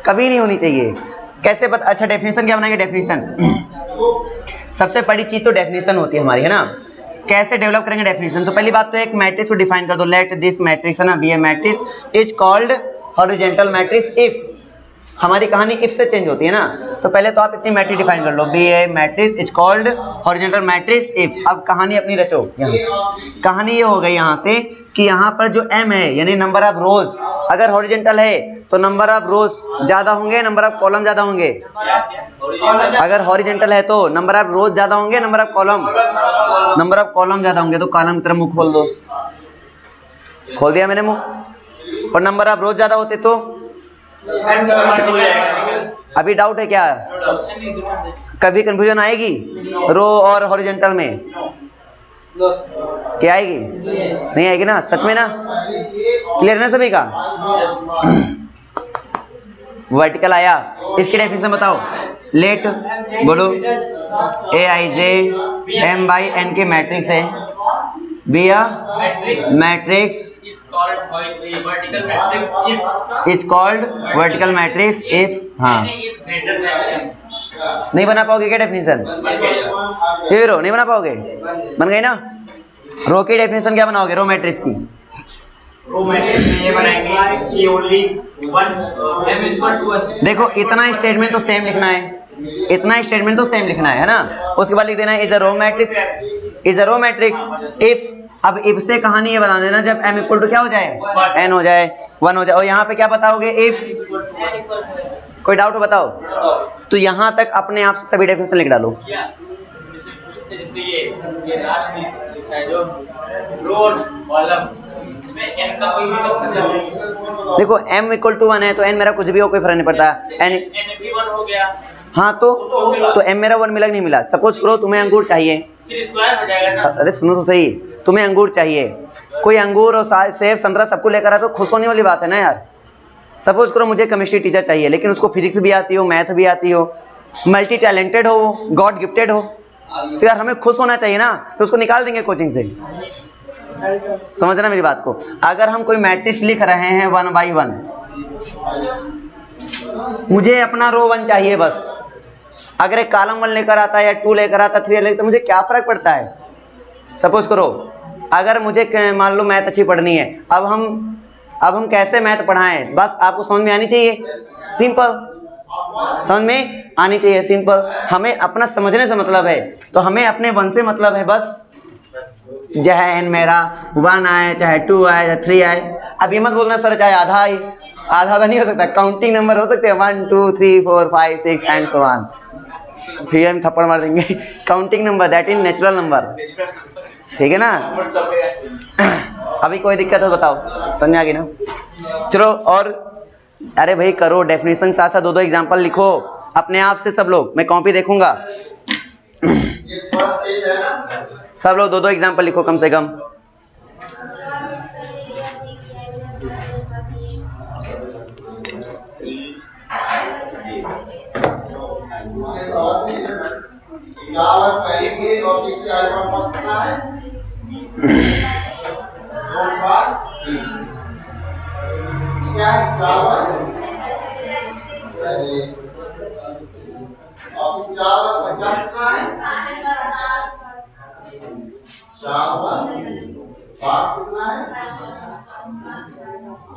कभी नहीं होनी चाहिए। कैसे पता? अच्छा, डेफिनेशन क्या बनाएंगे? डेफिनेशन सबसे बड़ी चीज तो डेफिनेशन होती है हमारी, है ना? कैसे डेवलप करेंगे डेफिनेशन? तो पहली बात तो एक मैट्रिक्स को डिफाइन कर दो। लेट दिस मैट्रिक्स, है ना, be a matrix is called horizontal matrix if. हमारी कहानी इफ से चेंज होती है ना, तो पहले तो आप इतनी मैट्रिक्स डिफाइन कर लो, be a matrix is called horizontal matrix if. अब कहानी अपनी रचो। यहाँ से कहानी ये हो गई यहाँ से कि यहाँ पर जो m है यानी नंबर ऑफ रोज, अगर हॉरिजॉन्टल है तो नंबर ऑफ रोज ज्यादा होंगे, नंबर ऑफ कॉलम ज्यादा होंगे? अगर हॉरिजॉन्टल है तो नंबर ऑफ रोज ज्यादा होंगे, number of column? Number of column ज्यादा होंगे। तो कॉलम की तरफ मुंह खोल दो, खोल दिया मैंने मुंह। और नंबर ऑफ रोज ज्यादा होते तो अभी डाउट है क्या? कभी कंफ्यूजन आएगी रो और हॉरिजॉन्टल में? क्या आएगी? नहीं आएगी ना? सच में ना? क्लियर ना सभी का? वर्टिकल आया, इसकी डेफिनेशन बताओ। लेट बोलो, A I J M by N के मैट्रिक्स है, be a matrix is called vertical matrix if. हाँ, नहीं बना पाओगे क्या डेफिनेशन? ये रो नहीं बना पाओगे? बन गई ना? रो की डेफिनेशन क्या बनाओगे? रो मैट्रिक्स की रो मैट्रिक्स में ये बनाएंगे कि ओनली देखो, इतना स्टेटमेंट तो सेम लिखना है, इतना स्टेटमेंट तो सेम लिखना है ना? उसके बाद लिख देना is a row matrix, is a row matrix if. अब इफ से कहानी ये बता देना जब m इक्वल टू क्या हो जाए, n हो जाए, 1 हो जाए। और यहाँ पे क्या बताओगे? इफ। कोई डाउट हो बताओ? तो यहाँ तक अपने आप से सभी डेफिनेशन लिख डालो। जैसे ये लास्ट लिखा है जो रो और कॉलम, इसमें n का कोई मतलब नहीं। देखो m इक्वल टू 1 है तो n मेरा कुछ भी हो, कोई फर्क नहीं पड़ता। n भी 1 हो गया। हाँ, तो m मेरा 1 मिला कि नहीं मिला? सपोज करो तुम्हें अंगूर चाहिए, फिर स्क्वायर हो जाएगा ना? अरे सुनो तो सही, तुम्हें अंगूर चाहिए, कोई अंगूर और सेब संतरा सबको लेकर आए तो खुश होने वाली बात है ना यार? सपोज करो मुझे केमिस्ट्री टीचर चाहिए, लेकिन उसको फिजिक्स भी आती हो, मैथ भी आती हो, मल्टी टैलेंटेड हो, गॉड गिफ्टेड हो, तो यार हमें खुश होना चाहिए ना? तो उसको निकाल देंगे कोचिंग से। समझना मेरी बात को? अगर हम कोई मैट्रिक्स लिख रहे हैं 1 बाई 1, मुझे अपना रो 1 चाहिए बस। अगर एक कॉलम 1 लेकर आता है या 2 लेकर आता, 3 लेकर, तो मुझे क्या फर्क पड़ता है? सपोज करो अगर मुझे मान लो मैथ अच्छी पढ़नी है, अब हम कैसे मैथ पढ़ाएं, बस आपको समझ में आनी चाहिए, सिंपल समझ में आनी चाहिए, सिंपल। हमें अपना समझने से मतलब है, तो हमें अपने 1 से मतलब है बस। चाहे n मेरा 1 आए, चाहे 2 आए, चाहे 3 आए। अब ये मत बोलना सर चाहे आधा आए, आधा तो नहीं हो सकता, काउंटिंग नंबर हो सकते हैं 1 2 3 4 5 6 एंड सो ऑन। फिर हम थप्पड़ मार देंगे। Counting number that is natural number, ठीक है ना? अभी कोई दिक्कत है बताओ? समझ आ गई ना? चलो, और अरे भाई करो डेफिनेशन साथ साथ 2-2 एग्जांपल लिखो अपने आप से सब लोग, मैं कॉपी देखूंगा। सब लोग 2-2 एग्जांपल लिखो कम से कम।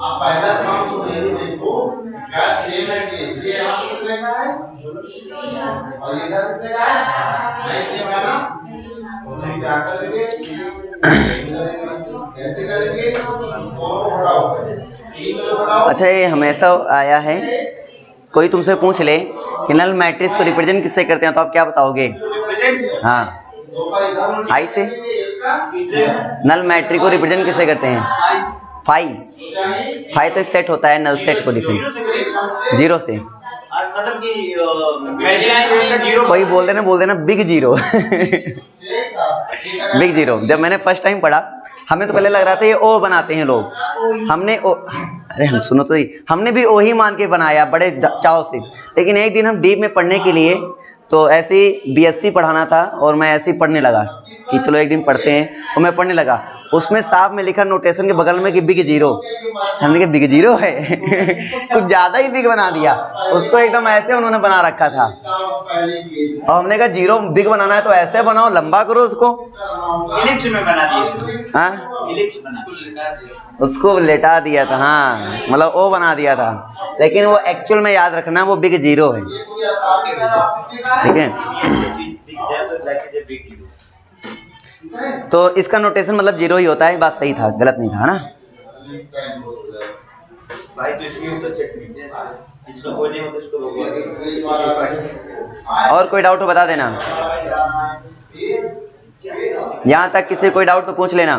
आप पहला काम तो यही देखो, क्या सेम है कि ये यहाँ कितने का है और इधर कितने का है? नहीं सेम है ना? क्या करेंगे? कैसे करेंगे? दोनों हटाओ पहले। अच्छा, ये हमेशा आया है, कोई तुमसे पूछ ले कि नल मैट्रिक्स को रिप्रेजेंट किससे करते हैं, तो आप क्या बताओगे? हाँ, आई से। नल मैट्रिक्स को रिप्रेजेंट किससे करते हैं? फाइव तो सेट होता है, नल सेट को लिखें जीरो से। मतलब कि जीरो कोई बोल देना बिग जीरो। बिग जीरो जब मैंने फर्स्ट टाइम पढ़ा, हमें तो पहले लग रहा था ये ओ बनाते हैं लोग, हमने ओ, अरे हम सुनो तो ही, हमने भी ओ ही मान के बनाया बड़े चाव से। लेकिन एक दिन हम डीप में पढ़ने के लिए, तो ऐसे ही बीएससी पढ़ाना था और मैं ऐसे ही पढ़ने लगा कि चलो एक दिन पढ़ते हैं, और मैं पढ़ने लगा। उसमें साफ में लिखा नोटेशन के बगल में कि बिग जीरो। हमने कहा बिग जीरो है। कुछ ज़्यादा ही बिग बना दिया उसको, एकदम ऐसे उन्होंने बना रखा था। और हमने कहा जीरो बिग बनाना है तो ऐसे बनाओ, लंबा करो उसको। इलिप्स में बना दिए। हाँ, इलिप्स बना उसको लेटा दिया था, हाँ मतलब ओ बना दिया था, लेकिन वो एक्चुअल में याद रखना वो बिग जीरो है, ठीक है। तो इसका नोटेशन मतलब जीरो ही होता है, बात सही था, गलत नहीं था ना। भाई तो इसमें होता सेट में, इसको कोई नहीं होता, इसको और कोई डाउट हो बता देना, यहाँ तक किसी कोई डाउट तो पूछ लेना।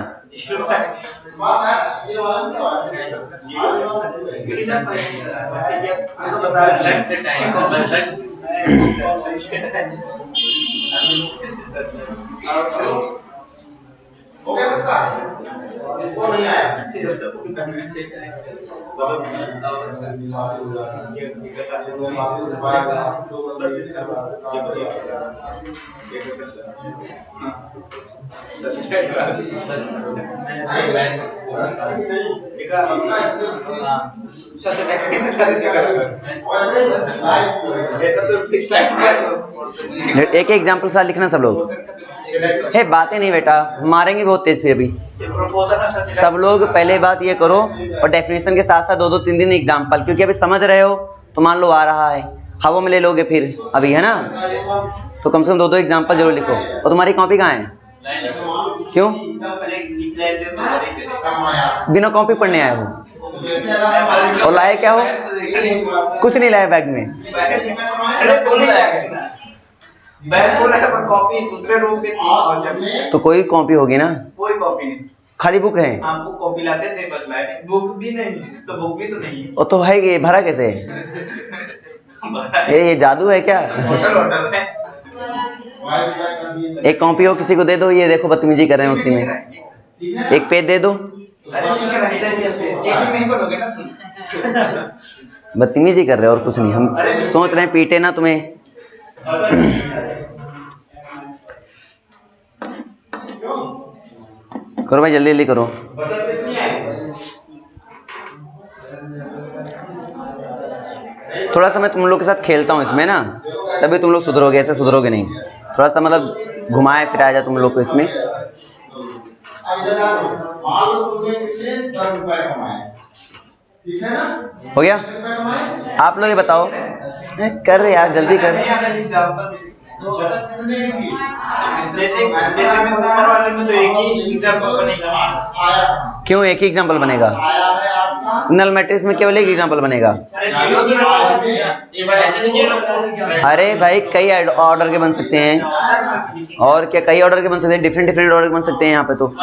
हो गया सबका? इसको नहीं आया। एक एग्जाम्पल साथ लिखना सब लोग। हे बातें नहीं बेटा, मारेंगे बहुत तेज फिर अभी। सब लोग पहले बात ये करो, और डेफिनेशन के साथ साथ 2-2 3-3 एग्जाम्पल, क्योंकि अभी समझ रहे हो तो मान लो आ रहा है, हवा में ले लोगे फिर अभी, है ना, तो कम से कम 2-2 एग्जाम्पल जरूर लिखो। और तुम्हारी कॉपी कहाँ है? क्यों बिना कॉपी पढ़ने आए हो? और लाए क्या हो? कुछ नहीं लाए बैग में। कॉपी दूसरे रूम पे तो कोई कॉपी होगी ना? कोई कॉपी नहीं, खाली बुक है। आपको कॉपी लाते थे बस लाए, बुक भी नहीं, तो बुक भी तो नहीं है। वो तो है, ये भरा कैसे? ये जादू है क्या? होटल है। एक कॉपी हो किसी को दे दो, ये देखो बदतमीजी कर रहे हैं उसी में। एक पेज दे दो। चीटिंग नहीं करोगे ना तुम? बदतमीजी कर रहे हो और कुछ नहीं, हम सोच रहे हैं पीटे ना तुम्हें। करो भाई, जल्दी जल्दी करो। थोड़ा सा मैं तुम लोग के साथ खेलता हूँ इसमें ना, तभी तुम लोग सुधरोगे, ऐसे सुधरोगे नहीं। थोड़ा सा मतलब घुमाए फिराया जाए तुम लोग को इसमें। हो गया? आप लोग ये बताओ, कर रहे यार, जल्दी कर। जैसे मैं ऊपर वाले में तो एक ही एग्जांपल बनेगा। क्यों एक ही एग्जांपल बनेगा? नल मैट्रिक्स में केवल एक एग्जांपल बनेगा। अरे भाई कई ऑर्डर के बन सकते हैं, और क्या कई ऑर्डर के बन सकते हैं, डिफरेंट ऑर्डर के बन सकते हैं यहाँ पे। तो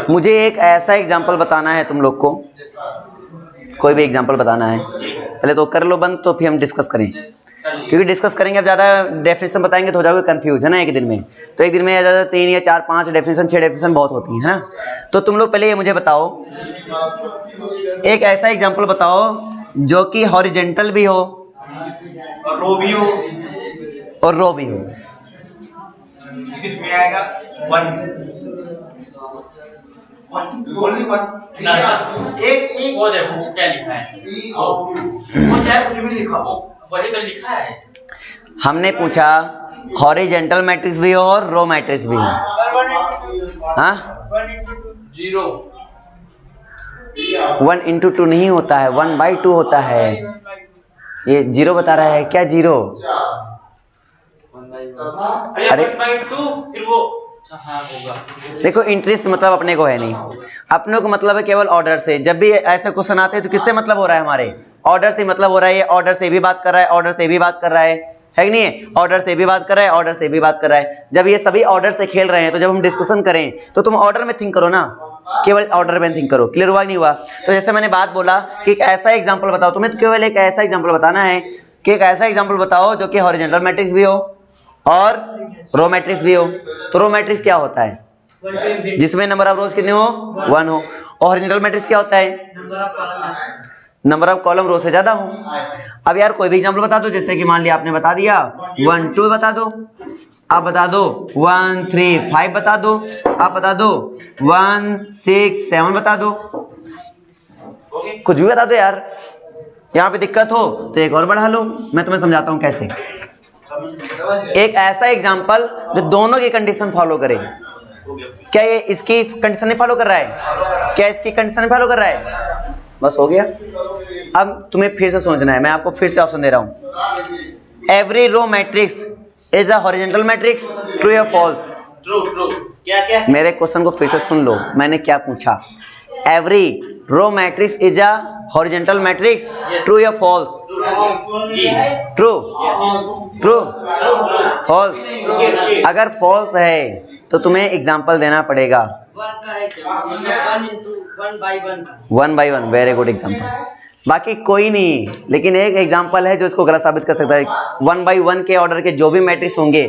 मुझे एक ऐसा एग्जांपल बताना है तुम लोग को, कोई भी एग्जांपल बताना है। पहले तो कर लो बंद, तो फिर हम डिस्कस करें, क्योंकि डिस्कस करेंगे अब ज़्यादा डेफिनेशन बताएंगे तो हो जाओगे कंफ्यूज, है ना। एक दिन में तो एक दिन में ज़्यादा 3 या 4 5 डेफिनेशन 6 डेफिनेशन बहुत होती है ना। तो तुम लोग पहले ये मुझे बताओ, एक ऐसा एग्जांपल बताओ जो कि हॉरिजेंटल भी हो और रो भी हो, और रो भी हो। इसमें आएगा 1 ओनली 1। एक वो देखो वो क्या लिखा है, वो चाहे कुछ भी लिखा हो, वही तो लिखा है। हमने पूछा हॉरिजेंटल मैट्रिक्स भी हो और रो मैट्रिक्स भी हो। हाँ, 0 1/2 नहीं होता है, 1/2 होता है। ये 0 बता रहा है क्या? 0 तथा अरे 1/2 फिर वो हाँ होगा। देखो इंटरेस्ट मतलब अपने को है नहीं, अपने को मतलब है केवल ऑर्डर से। जब भी ऐसे क्वेश्चन आते हैं तो किससे मतलब हो रहा है, हमारे ऑर्डर से मतलब हो रहा है। ये ऑर्डर से भी बात कर रहा है, ऑर्डर से भी बात कर रहा है कि नहीं है? ऑर्डर से भी बात कर रहा है, ऑर्डर से भी बात कर रहा है। जब ये सभी ऑर्डर से खेल रहे हैं तो जब हम डिस्कशन करें तो तुम ऑर्डर में थिंक करो ना, केवल ऑर्डर में थिंक करो। क्लियर हुआ नहीं हुआ? तो जैसे मैंने बात बोला कि एक ऐसा एग्जांपल बताओ, तुम्हें तो केवल एक ऐसा एग्जांपल बताना है कि एक ऐसा एग्जांपल बताओ जो कि हॉरिजॉन्टल मैट्रिक्स भी हो और रो मैट्रिक्स भी हो। तो रो मैट्रिक्स क्या होता है? जिसमें नंबर ऑफ रोज कितने हो? 1 हो। और हॉरिजॉन्टल मैट्रिक्स क्या होता है? नंबर ऑफ कॉलम रो से ज्यादा हो। अब यार कोई भी एग्जांपल बता दो, जैसे कि मान लिया आपने बता दिया 1 2 बता दो, आप बता दो 1 3 5 बता दो, आप बता दो 1 6 7 बता दो, कुछ भी बता दो यार। यहाँ पे दिक्कत हो तो एक और बढ़ा लो, मैं तुम्हें समझाता हूँ कैसे। एक ऐसा एग्जांपल जो दोनों की कंडीशन फॉलो करे। क्या ये इसकी कंडीशन नहीं फॉलो कर रहा है? क्या इसकी कंडीशन नहीं फॉलो कर रहा है? बस हो गया। अब तुम्हें फिर से सोचना है, मैं आपको फिर से ऑप्शन दे रहा हूं। Every row matrix is a horizontal matrix, true या फॉल्स? True true. क्या मेरे क्वेश्चन को फिर से सुन लो, मैंने क्या पूछा। Every row matrix is a horizontal matrix, true या फॉल्स? True true false? अगर फॉल्स है तो तुम्हें एग्जांपल देना पड़ेगा। 1 का है क्या? मतलब 1 by 1 का। 1 by 1 वेरी गुड एग्जांपल। बाकी कोई नहीं, लेकिन एक एग्जांपल है जो इसको गलत साबित कर सकता है। 1 by 1 के ऑर्डर के जो भी मैट्रिक्स होंगे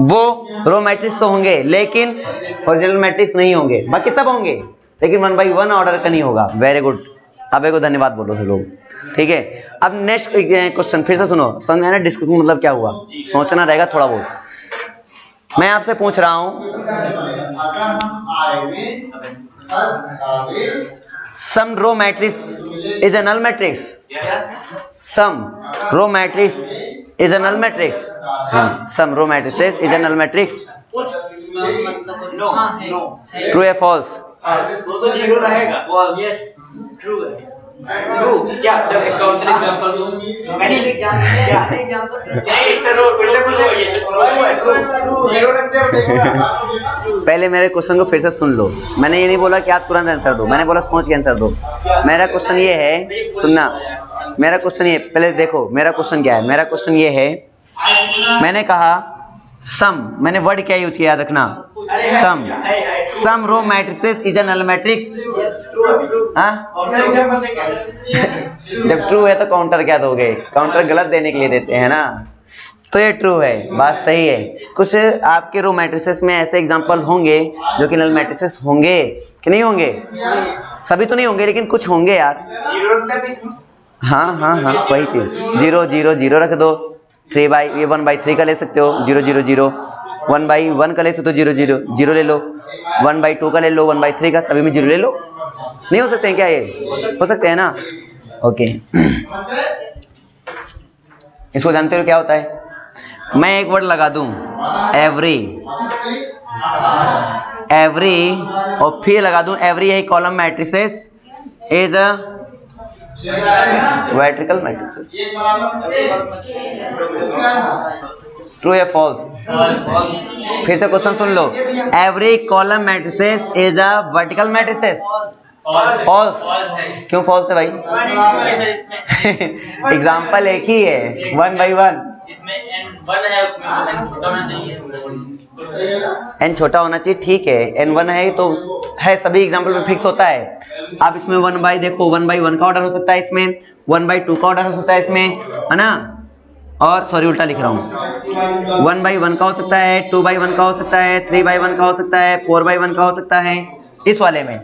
वो रो मैट्रिक्स तो होंगे लेकिन हॉरिजॉन्टल मैट्रिक्स नहीं होंगे, बाकी सब होंगे लेकिन 1 by 1 ऑर्डर का नहीं होगा। Very good. अब एक धन्यवाद बोलो सब लोग, ठीक है। अब नेक्स्ट क्वेश्चन फिर से सुनो, समझ में आया ना डिस्कशन मतलब क्या हुआ? सोचना रहेगा थोड़ा बहुत। मैं आपसे पूछ रहा हूं अगर हम आए some row matrix is a null matrix. Some row matrix is a null matrix. Some row matrices is a null matrix, मतलब हाँ है। ट्रू या फॉल्स? वो तो जीरो रहेगा। यस ट्रू है। ट्रू क्या सर? एक काउंटर एग्जांपल दो। मैंने एग्जांपल जीरो रख दे। पहले मेरे क्वेश्चन को फिर से सुन लो। मैंने ये नहीं बोला कि आप तुरंत आंसर दो, मैंने बोला सोच के आंसर दो। मेरा क्वेश्चन ये है, सुनना, मेरा क्वेश्चन ये, पहले देखो मेरा क्वेश्चन क्या है। मेरा क्वेश्चन ये है, मैंने कहा सम, मैंने वर्ड क्या यूज किया, याद रखना, some row matrices is a null matrix. हाँ जब ट्रू है तो काउंटर क्या दोगे? काउंटर गलत देने के लिए देते हैं ना, तो ये ट्रू है, बात सही है। कुछ आपके रो मैट्रिसेस में ऐसे एग्जांपल होंगे जो कि नल मैट्रिसेस होंगे कि नहीं होंगे? सभी तो नहीं होंगे लेकिन कुछ होंगे यार। जीरो रख दे। हाँ हाँ हाँ वही चीज, 0 0 0 रख दो। 3 by ये 1 by 3 का ले सकते हो, 0 0 0। 1 by 1 का ले सकते हो, 0 0 0 ले लो। 1 by 2 का ले लो, 1 by 3 का, सभी में 0 ले लो। नहीं हो सकते हैं क्या? ये हो सकते हैं ना? ओके इसको जानते हो क्या होता है? मैं एक वर्ड लगा दूं एवरी, एवरी और फिर लगा दूं एवरी है column matrices is a vertical matrices, true या फॉल्स? फिर से क्वेश्चन सुन लो, every column matrices is a vertical matrices, false? क्यों फॉल्स है भाई? एग्जाम्पल एक ही है, 1 by 1। इसमें n1 है, उसमें n छोटा होना चाहिए। n छोटा होना चाहिए, ठीक है। n1 है तो है, सभी एग्जाम्पल में फिक्स होता है। आप इसमें 1 by देखो, 1 by 1 का ऑर्डर हो सकता है, इसमें 1 by 2 का ऑर्डर हो सकता है, इसमें है ना। और सॉरी उल्टा लिख रहा हूँ, 1 by 1 का हो सकता है, 2 by 1 का हो सकता है, 3 by 1 का हो सकता है, 4 by 1 का हो सकता है, इस वाले में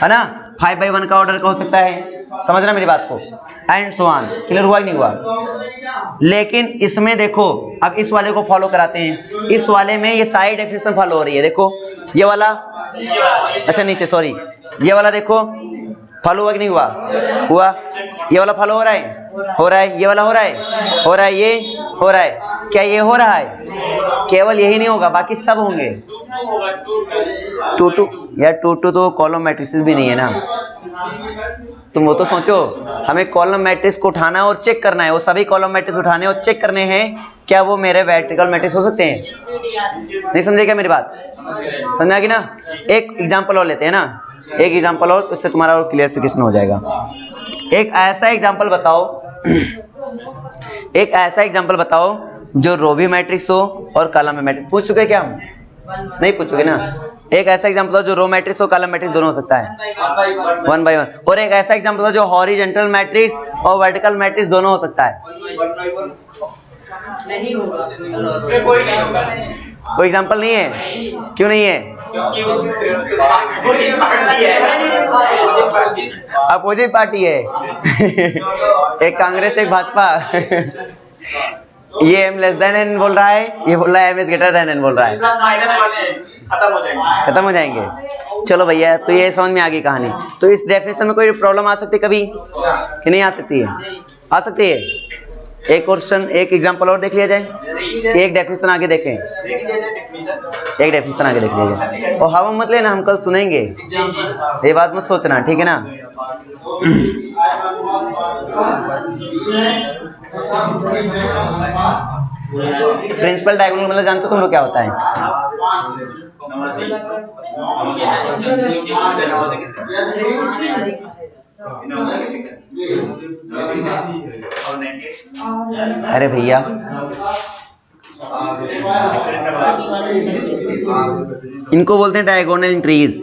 है ना। 5 by 1 का ऑर्डर का हो सकता है, समझना मेरी बात को, एंड सो ऑन। क्लियर हुआ नहीं हुआ? लेकिन इसमें देखो, अब इस वाले को फॉलो कराते हैं। इस वाले में ये साइड डेफिनेशन फॉलो हो रही है, देखो ये वाला, अच्छा नीचे सॉरी, ये वाला देखो फॉलो हुआ कि नहीं हुआ? हुआ। ये वाला फॉलो हो रहा है, हो रहा है। ये वाला हो रहा है, हो रहा है। ये हो रहा है, क्या ये हो रहा है? केवल यही नहीं होगा, बाकी सब होंगे। 2 2 यार 2 2 तो कॉलम मैट्रिसेस भी नहीं है ना। तुम वो तो सोचो, हमें कॉलम मैट्रिक्स को उठाना है और चेक करना है, वो सभी कॉलम मैट्रिक्स उठाने और चेक करने हैं क्या वो मेरे वर्टिकल मैट्रिक्स हो सकते हैं? नहीं समझे क्या मेरी बात? समझा कि ना? एक एग्जांपल और लेते हैं ना, एक एग्जांपल और, उससे तुम्हारा और क्लियरिफिकेशन हो जाएगा। एक ऐसा एग्जांपल बताओ, एक ऐसा एग्जांपल बताओ जो रो भी मैट्रिक्स हो और कॉलम में मैट्रिक्स। पूछ चुके क्या हम? नहीं पूछ चुके ना? एक ऐसा एग्जांपल हो जो रो मैट्रिक्स हो कॉलम मैट्रिक्स दोनों हो सकता है, 1 by 1। और एक ऐसा एग्जांपल हो जो हॉरिजॉन्टल मैट्रिक्स और वर्टिकल मैट्रिक्स दोनों हो सकता है। नहीं होगा, इसमें कोई नहीं होगा, कोई एग्जांपल नहीं है? क्यों नहीं है? क्योंकि वो अपोजिट पार्टी है। एक कांग्रेस एक भाजपा। ये m लेस देन n बोल रहा है, ये बोल रहा है m is greater than n बोल रहा है। खत्म हो जाएंगे। खत्म हो जाएंगे। चलो भैया, तो ये समझ में आ गई कहानी। तो इस डेफिनेशन में कोई प्रॉब्लम आ सकती है कभी कि नहीं आ सकती है? आ सकती है। एक क्वेश्चन, एक एग्जांपल और देख लिया जाए, एक डेफिनेशन आगे देखें, एक डेफिनेशन आगे देख लिया जाए। और हवा मत लेना, हम कल सुनेंगे, ये बात मत सोचना, ठीक है ना? प्रिंसिपल डायगोनल मतलब जानते हो तुम लोग क्या होता है? अरे भैया, इनको बोलते हैं डायगोनल एंट्रीज।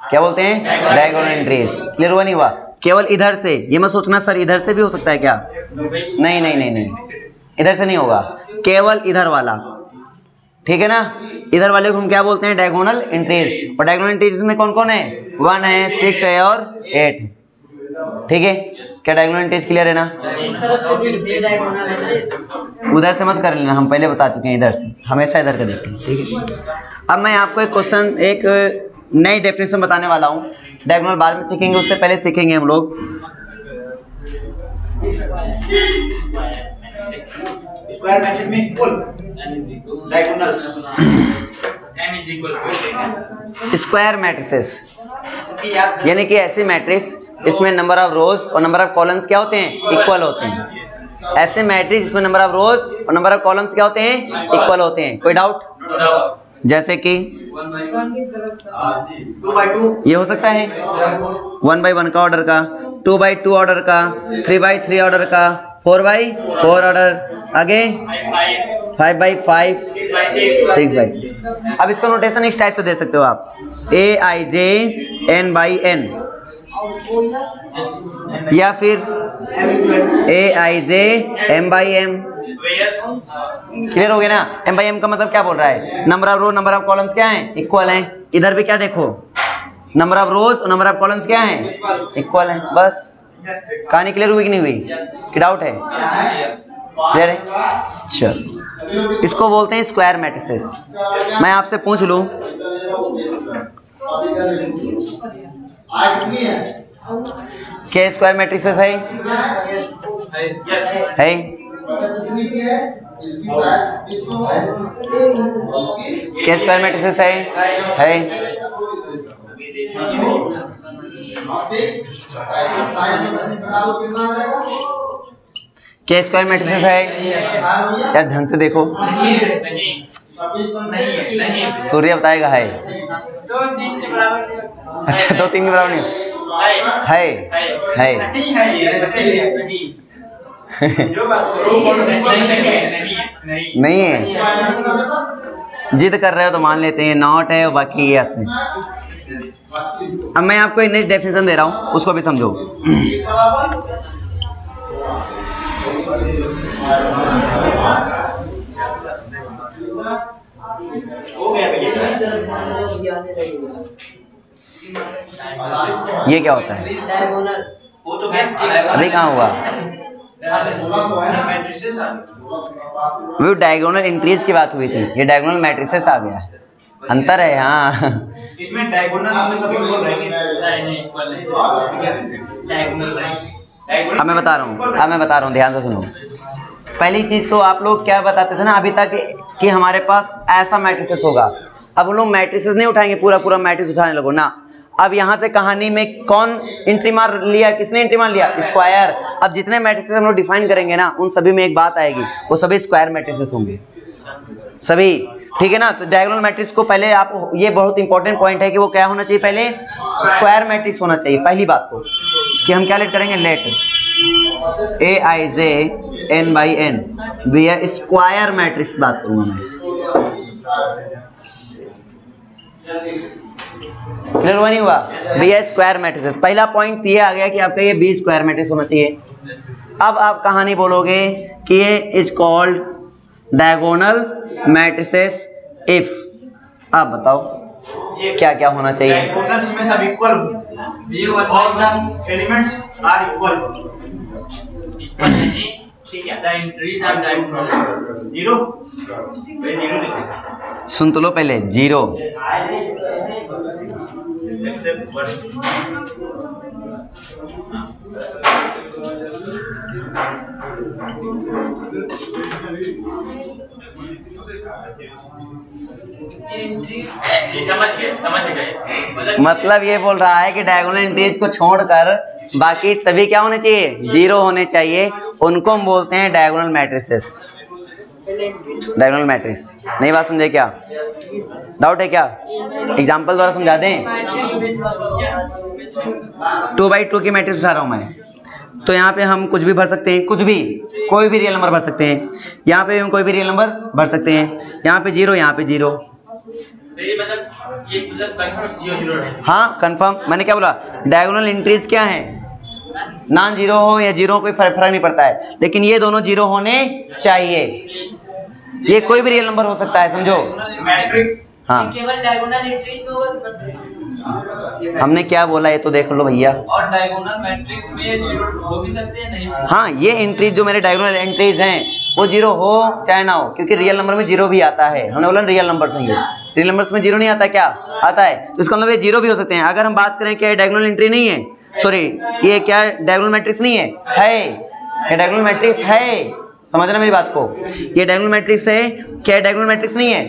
क्या बोलते हैं? Diagonal entries. क्लियर हुआ नहीं हुआ? केवल इधर से, ये मत सोचना सर इधर से भी हो सकता है क्या? नहीं नहीं नहीं नहीं, इधर से नहीं होगा, केवल इधर वाला, ठीक है ना? इधर वाले को हम क्या बोलते हैं? Diagonal entries. और डायगोनल एंट्रीज में कौन कौन है? 1 है, 6 है और 8 है, ठीक है? क्या डायगोनल एंट्रीज क्लियर है ना? इस तरफ से भी डायगोनल है ना ये? उधर से मत कर लेना, हम पहले बता चुके हैं, इधर से हमेशा इधर का देखते हैं, ठीक है? अब मैं आपको एक क्वेश्चन, एक नई डेफिनेशन बताने वाला हूँ। डायगोनल बाद में सीखेंगे, उससे पहले सीखेंगे हम लोग। स्क्वायर मैट्रिक्स में equal diagonal m is equal to square matrices यानी कि ऐसी मैट्रिक्स इसमें नंबर ऑफ रोज और नंबर ऑफ कॉलम्स क्या होते हैं? इक्वल होते हैं। ऐसे मैट्रिक्स जिसमें नंबर ऑफ रोज और नंबर ऑफ कॉलम्स क्या होते हैं? इक्वल होते हैं। कोई डाउट? no doubt जैसे कि 2 by 2 ये हो सकता है 1 by 1 का ऑर्डर का, 2 by 2 ऑर्डर का, 3 by 3 ऑर्डर का, 4 by 4 ऑर्डर, आगे 5 by 5, 6 by 6। अब इसका नोटेशन इस टाइप से दे सकते हो आप, aij n by n, या फिर aij m by m। Clear हो गया ना? m by m का मतलब क्या बोल रहा है? Number of row number of columns क्या हैं? इक्वल हैं। इधर भी क्या देखो, नंबर ऑफ रोज और नंबर ऑफ कॉलम्स क्या हैं? इक्वल हैं। बस कहानी क्लियर हुई कि नहीं हुई? कि डाउट है? क्लियर है? चलो, इसको बोलते हैं स्क्वायर मैट्रिसेस। मैं आपसे पूछ लूं, क्या स्क्वायर मैट्रिसेस है? है? क्या स्क्वायर मैट्रिसेस है? क्या स्क्वायर मैट्रिसेस है? यार ढंग से देखो, नहीं सूर्य बताएगा है। 2-3 के बराबर। अच्छा 2-3 के बराबर नहीं है? नहीं है? जिद कर रहे हो तो मान लेते हैं नॉट है और बाकी यस है। अब मैं आपको एक नेक्स्ट डेफिनेशन दे रहा हूँ, उसको भी समझो। हो गया भैया। ये क्या होता है? डायगोनल वो तो क्या अभी कहाँ हुआ? मैट्रिसेस आ वो डायगोनल एंट्रीज की बात हुई थी, ये डायगोनल मैट्रिसेस आ गया है। अंतर है हाँ। इसमें डायगोनल में सभी इक्वल रहेंगे। नहीं इक्वल नहीं, डायगोनल नहीं। अब मैं बता रहा हूँ, ध्यान से सुनो। पहली चीज तो आप लोग क्या बताते थे ना अभी तक कि हमारे पास ऐसा मैट्रिसेस होगा। अब हम लोग मैट्रिसेस नहीं उठाएंगे, पूरा मैट्रिक्स उठाने लगो ना। अब यहां से कहानी में कौन एंट्री मार लिया, किसने एंट्री मार लिया? स्क्वायर। अब जितने मैट्रिसेस हम लोग डिफाइन करेंगे ना, उन सभी में एक बात आएगी, वो सभी स्क्वायर मैट्रिसेस होंगे सभी, ठीक है ना। तो डायगोनल मैट्रिक्स को पहले आप, ये बहुत इंपॉर्टेंट पॉइंट है कि वो क्या होना चाहिए, पहले स्क्वायर मैट्रिक्स होना चाहिए। पहली बात तो कि हम क्या लेट करेंगे, लेट Aij(n)(n) भैया स्क्वायर मैट्रिक्स बात करूंगा मैं। क्लियर हुआ नहीं हुआ भैया? स्क्वायर मैट्रिसेस, पहला पॉइंट ये आ गया कि आपका ये बी स्क्वायर मैट्रिक्स होना चाहिए। अब आप कहानी बोलोगे कि ये is called diagonal matrices if. अब बताओ क्या क्या होना चाहिए? डायगोनल्स में सब इक्वल हो, all the elements are equal. ठीक है, the entries are diagonal. Zero, वे जीरो लिखे सुन तो लो पहले, जीरो एक्सेप्ट वन। जी समझ गए। मतलब ये बोल रहा है कि डायगोनल एंट्रीज को छोड़कर बाकी सभी क्या होने चाहिए, जीरो होने चाहिए। उनको हम बोलते हैं डायगोनल मैट्रिसेस, डायगोनल मैट्रिक्स। नहीं बात समझे क्या? डाउट है क्या? एग्जांपल द्वारा समझा दें। 2x2 की मैट्रिक्स उठा रहा हूं मैं, तो यहाँ पे हम कुछ भी भर सकते हैं, कुछ भी, कोई भी रियल नंबर भर सकते हैं। यहाँ पे हम कोई भी रियल नंबर भर सकते हैं। यहाँ पे जीरो, यहाँ पे जीरो। ये मतलब कंफर्म 0 है। हाँ कंफर्म। मैंने क्या बोला, डायगोनल एंट्रीज क्या है, नॉन जीरो हो या जीरो, कोई फर्क नहीं पड़ता है, लेकिन ये दोनों जीरो होने चाहिए। ये कोई भी रियल नंबर हो सकता है, समझो। मैट्रिक्स हाँ केवल डायगोनल एंट्रीज में होगा। हमने क्या बोला ये तो देख लो भैया। और डायगोनल मैट्रिक्स में जीरो हो भी सकते हैं, नहीं? हाँ ये एंट्रीज जो मेरे डायगोनल एंट्रीज हैं वो जीरो हो चाहे ना हो, क्योंकि रियल नंबर में जीरो भी आता है। हमने बोला रियल नंबर से ही है, रियल नंबर्स में जीरो नहीं आता, क्या आता है? तो इसका मतलब ये जीरो भी हो सकते हैं। अगर हम बात करें क्या डायगोनल एंट्री नहीं है, सॉरी ये क्या डायगोनल मैट्रिक्स नहीं है, ये डायगोनल मैट्रिक्स है। समझना मेरी बात को, ये डायगोनल मैट्रिक्स है। क्या डायगोनल मैट्रिक्स नहीं है?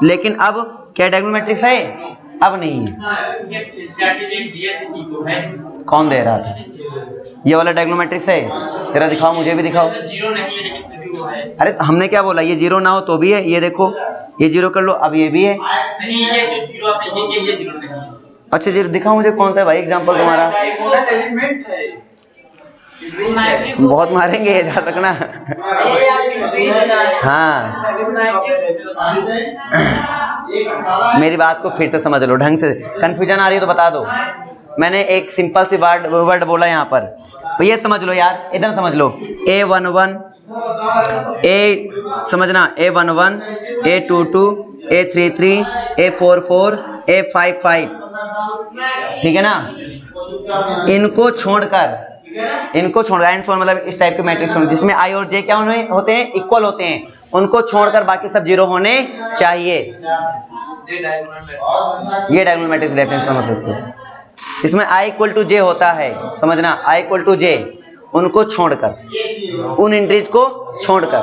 लेकिन अब क्या डायगोनल मैट्रिक्स है? अब नहीं है। ये एनसीईआरटी दिया थी को है। कौन दे रहा था? ये वाला डायगोनल मैट्रिक्स है, जरा दिखाओ, मुझे भी दिखाओ। जीरो नहीं है लेकिन फिर भी वो है। अरे हमने क्या बोला, ये जीरो ना हो तो भी है। ये देखो, ये जीरो कर लो, अब ये भी है। नहीं, ये जो जीरो आपने ये जीरो नहीं है। अच्छा जीरो दिखाओ मुझे, कौन सा है भाई एग्जांपल तुम्हारा? डायगोनल एलिमेंट है। बहुत मारेंगे, याद रखना। हाँ मेरी बात को फिर से समझ लो, ढंग से। कंफ्यूजन आ रही है तो बता दो। मैंने एक सिंपल सी वर्ड बोला यहाँ पर, तो ये समझ लो यार, इधर समझ लो। A11 ए समझना, A11 A22 A33 A44 A55, ठीक है ना? इनको छोड़कर एंड सो मतलब इस टाइप के मैट्रिक्स जिसमें आई और जे क्या होते हैं, इक्वल होते हैं, उनको छोड़कर बाकी सब जीरो होने चाहिए। ये डायगोनल मैट्रिक्स डेफिनेशन समझ सकते हो। इसमें i इक्वल टू जे होता है, समझना, i इक्वल टू जे, उनको छोड़कर, उन एंट्रीज को छोड़कर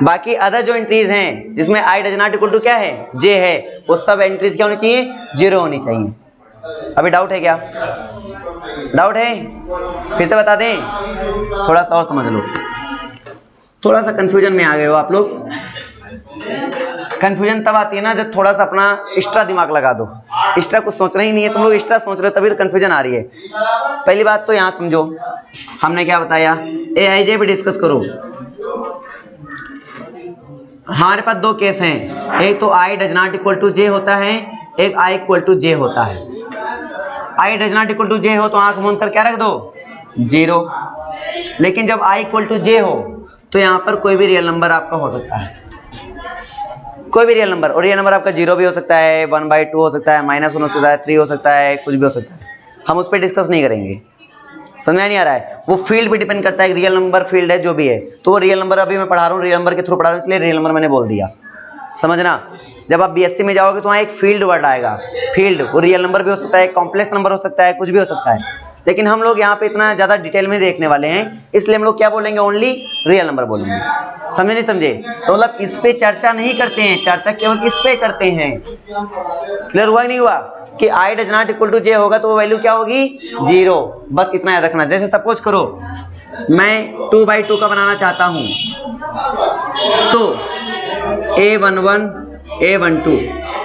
बाकी अदर जो एंट्रीज हैं जिसमें i does not equal to क्या है, जे है, वो सब एंट्रीज क्या होनी चाहिए, जीरो होनी चाहिए। अभी डाउट है क्या? डाउट है? फिर से बता दें, थोड़ा सा और समझ लो। थोड़ा सा कंफ्यूजन में आ गए हो आप लोग। कंफ्यूजन तब आती है ना जब थोड़ा सा अपना एक्स्ट्रा दिमाग लगा दो। एक्स्ट्रा कुछ सोचना ही नहीं है, तुम लोग एक्स्ट्रा सोच रहे हो, तभी तो कंफ्यूजन आ रही है। पहली बात तो यहाँ समझो, हमने क्या बताया, Aij भी डिस्कस करो। हमारे पास दो केस हैं, एक तो i does not equal to j होता है, एक i इक्वल टू जे होता है। i does not equal to j हो तो आंख मूंद कर क्या रख दो, जीरो। लेकिन जब i इक्वल टू जे हो तो यहाँ पर कोई भी रियल नंबर आपका हो सकता है, कोई भी रियल नंबर। और रियल नंबर आपका जीरो भी हो सकता है, 1/2 हो सकता है, -1 हो सकता है, 3 हो सकता है, कुछ भी हो सकता है। हम उस पर डिस्कस नहीं करेंगे, समझ नहीं आ रहा है? वो फील्ड पे डिपेंड करता है, रियल नंबर फील्ड है जो भी है, तो वो रियल नंबर अभी मैं पढ़ा रहा हूँ, रियल नंबर के थ्रू पढ़ा रहा हूँ, इसलिए रियल नंबर मैंने बोल दिया, समझना। जब आप बीएससी में जाओगे तो वहाँ एक फील्ड वर्ड आएगा, फील्ड, वो रियल नंबर भी हो सकता है, कॉम्प्लेक्स नंबर हो सकता है, कुछ भी हो सकता है। लेकिन हम लोग यहाँ पे इतना ज्यादा डिटेल में देखने वाले हैं, इसलिए हम लोग क्या बोलेंगे, ओनली रियल नंबर बोलेंगे। समझे नहीं समझे? तो मतलब इस पे चर्चा नहीं करते हैं, चर्चा केवल इस पे करते हैं। क्लियर हुआ नहीं हुआ? कि i does not equal to j होगा तो वो वैल्यू क्या होगी 0। बस इतना याद रखना। जैसे सपोज करो मैं 2/2 का बनाना चाहता हूं तो a11 a12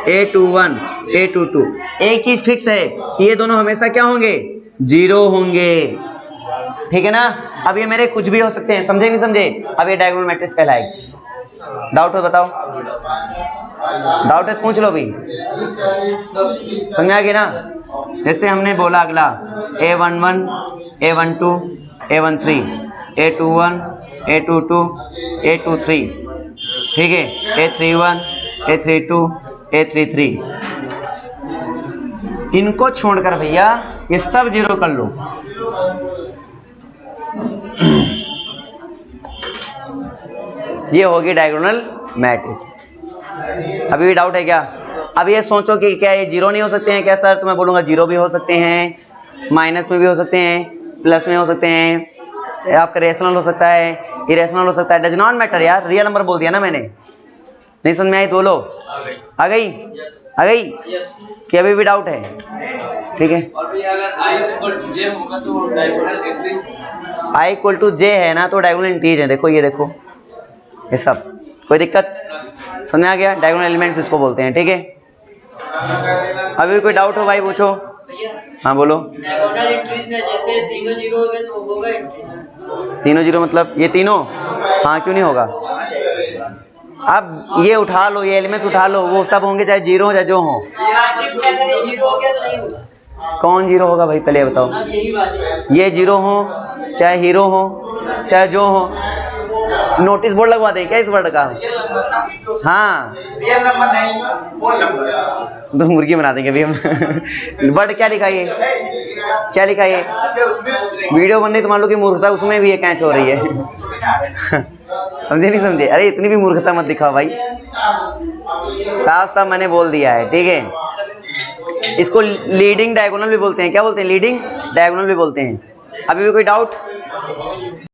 a21 a22 एक चीज फिक्स है कि ये दोनों हमेशा क्या होंगे 0 होंगे, ठीक है ना। अब ये मेरे कुछ भी हो सकते हैं, समझे नहीं समझे। अब ये डायगोनल मैट्रिक्स कहलाएगा। डाउट हो बताओ, डाउट है पूछ लो भी, समझ आ गया ना। जैसे हमने बोला अगला a11 a12 a13 a21 a22 a23, ठीक है, a31 a32 a33, इनको छोड़कर भैया ये सब 0 कर लो। ये होगी डायगोनल मैट्रिक्स। अभी भी डाउट है क्या? अब ये सोचो कि क्या ये 0 नहीं हो सकते हैं क्या सर? तो मैं बोलूंगा 0 भी हो सकते हैं, माइनस में भी हो सकते हैं, प्लस में हो सकते हैं, आपका रेशनल हो सकता है, इरेशनल हो सकता है, डज नॉट मैटर यार। रियल नंबर बोल दिया ना मैंने, नहीं समझ में आई? बोलो आ गई आ गई कि अभी भी डाउट है? ठीक है, और भी अगर i इक्वल टू j होगा तो diagonal entry i equal to j है ना तो डायगोनल एंट्रीज है। देखो ये देखो ये सब, कोई दिक्कत समझ आ गया? डायगोनल एलिमेंट्स इसको बोलते हैं, ठीक है। अभी भी कोई डाउट हो भाई पूछो। हाँ बोलो। डायगोनल एंट्रीज में जैसे तीनों 0 हो गए तो होगा एंट्री। तीनों 0 मतलब ये तीनों? हाँ क्यों नहीं होगा। अब ये उठा लो, ये एलिमेंट्स उठा लो, वो सब होंगे चाहे 0 हो चाहे जो हो। मैट्रिक्स में अगर ये 0 हो गया तो नहीं होगा। कौन 0 होगा भाई पहले ये बताओ। अब यही बात है। ये 0 हो चाहे हीरो हो चाहे जो हो। नोटिस बोर्ड लगवा दें क्या इस वर्ड का? हाँ रियल नंबर नहीं, फोन नंबर तो मुर्गी बना देंगे अभी हम। वर्ड क्या लिखा है, क्या लिखा है? अच्छा उसमें वीडियो बनने तो मान लो कि मूर्खता उसमें भी ये कैच हो रही है। समझे नहीं समझे? अरे इतनी भी मूर्खता मत दिखाओ भाई, साफ साफ मैंने बोल दिया है, ठीक है। इसको लीडिंग डायगोनल भी बोलते हैं। क्या बोलते हैं? लीडिंग डायगोनल भी बोलते हैं। अभी भी कोई डाउट?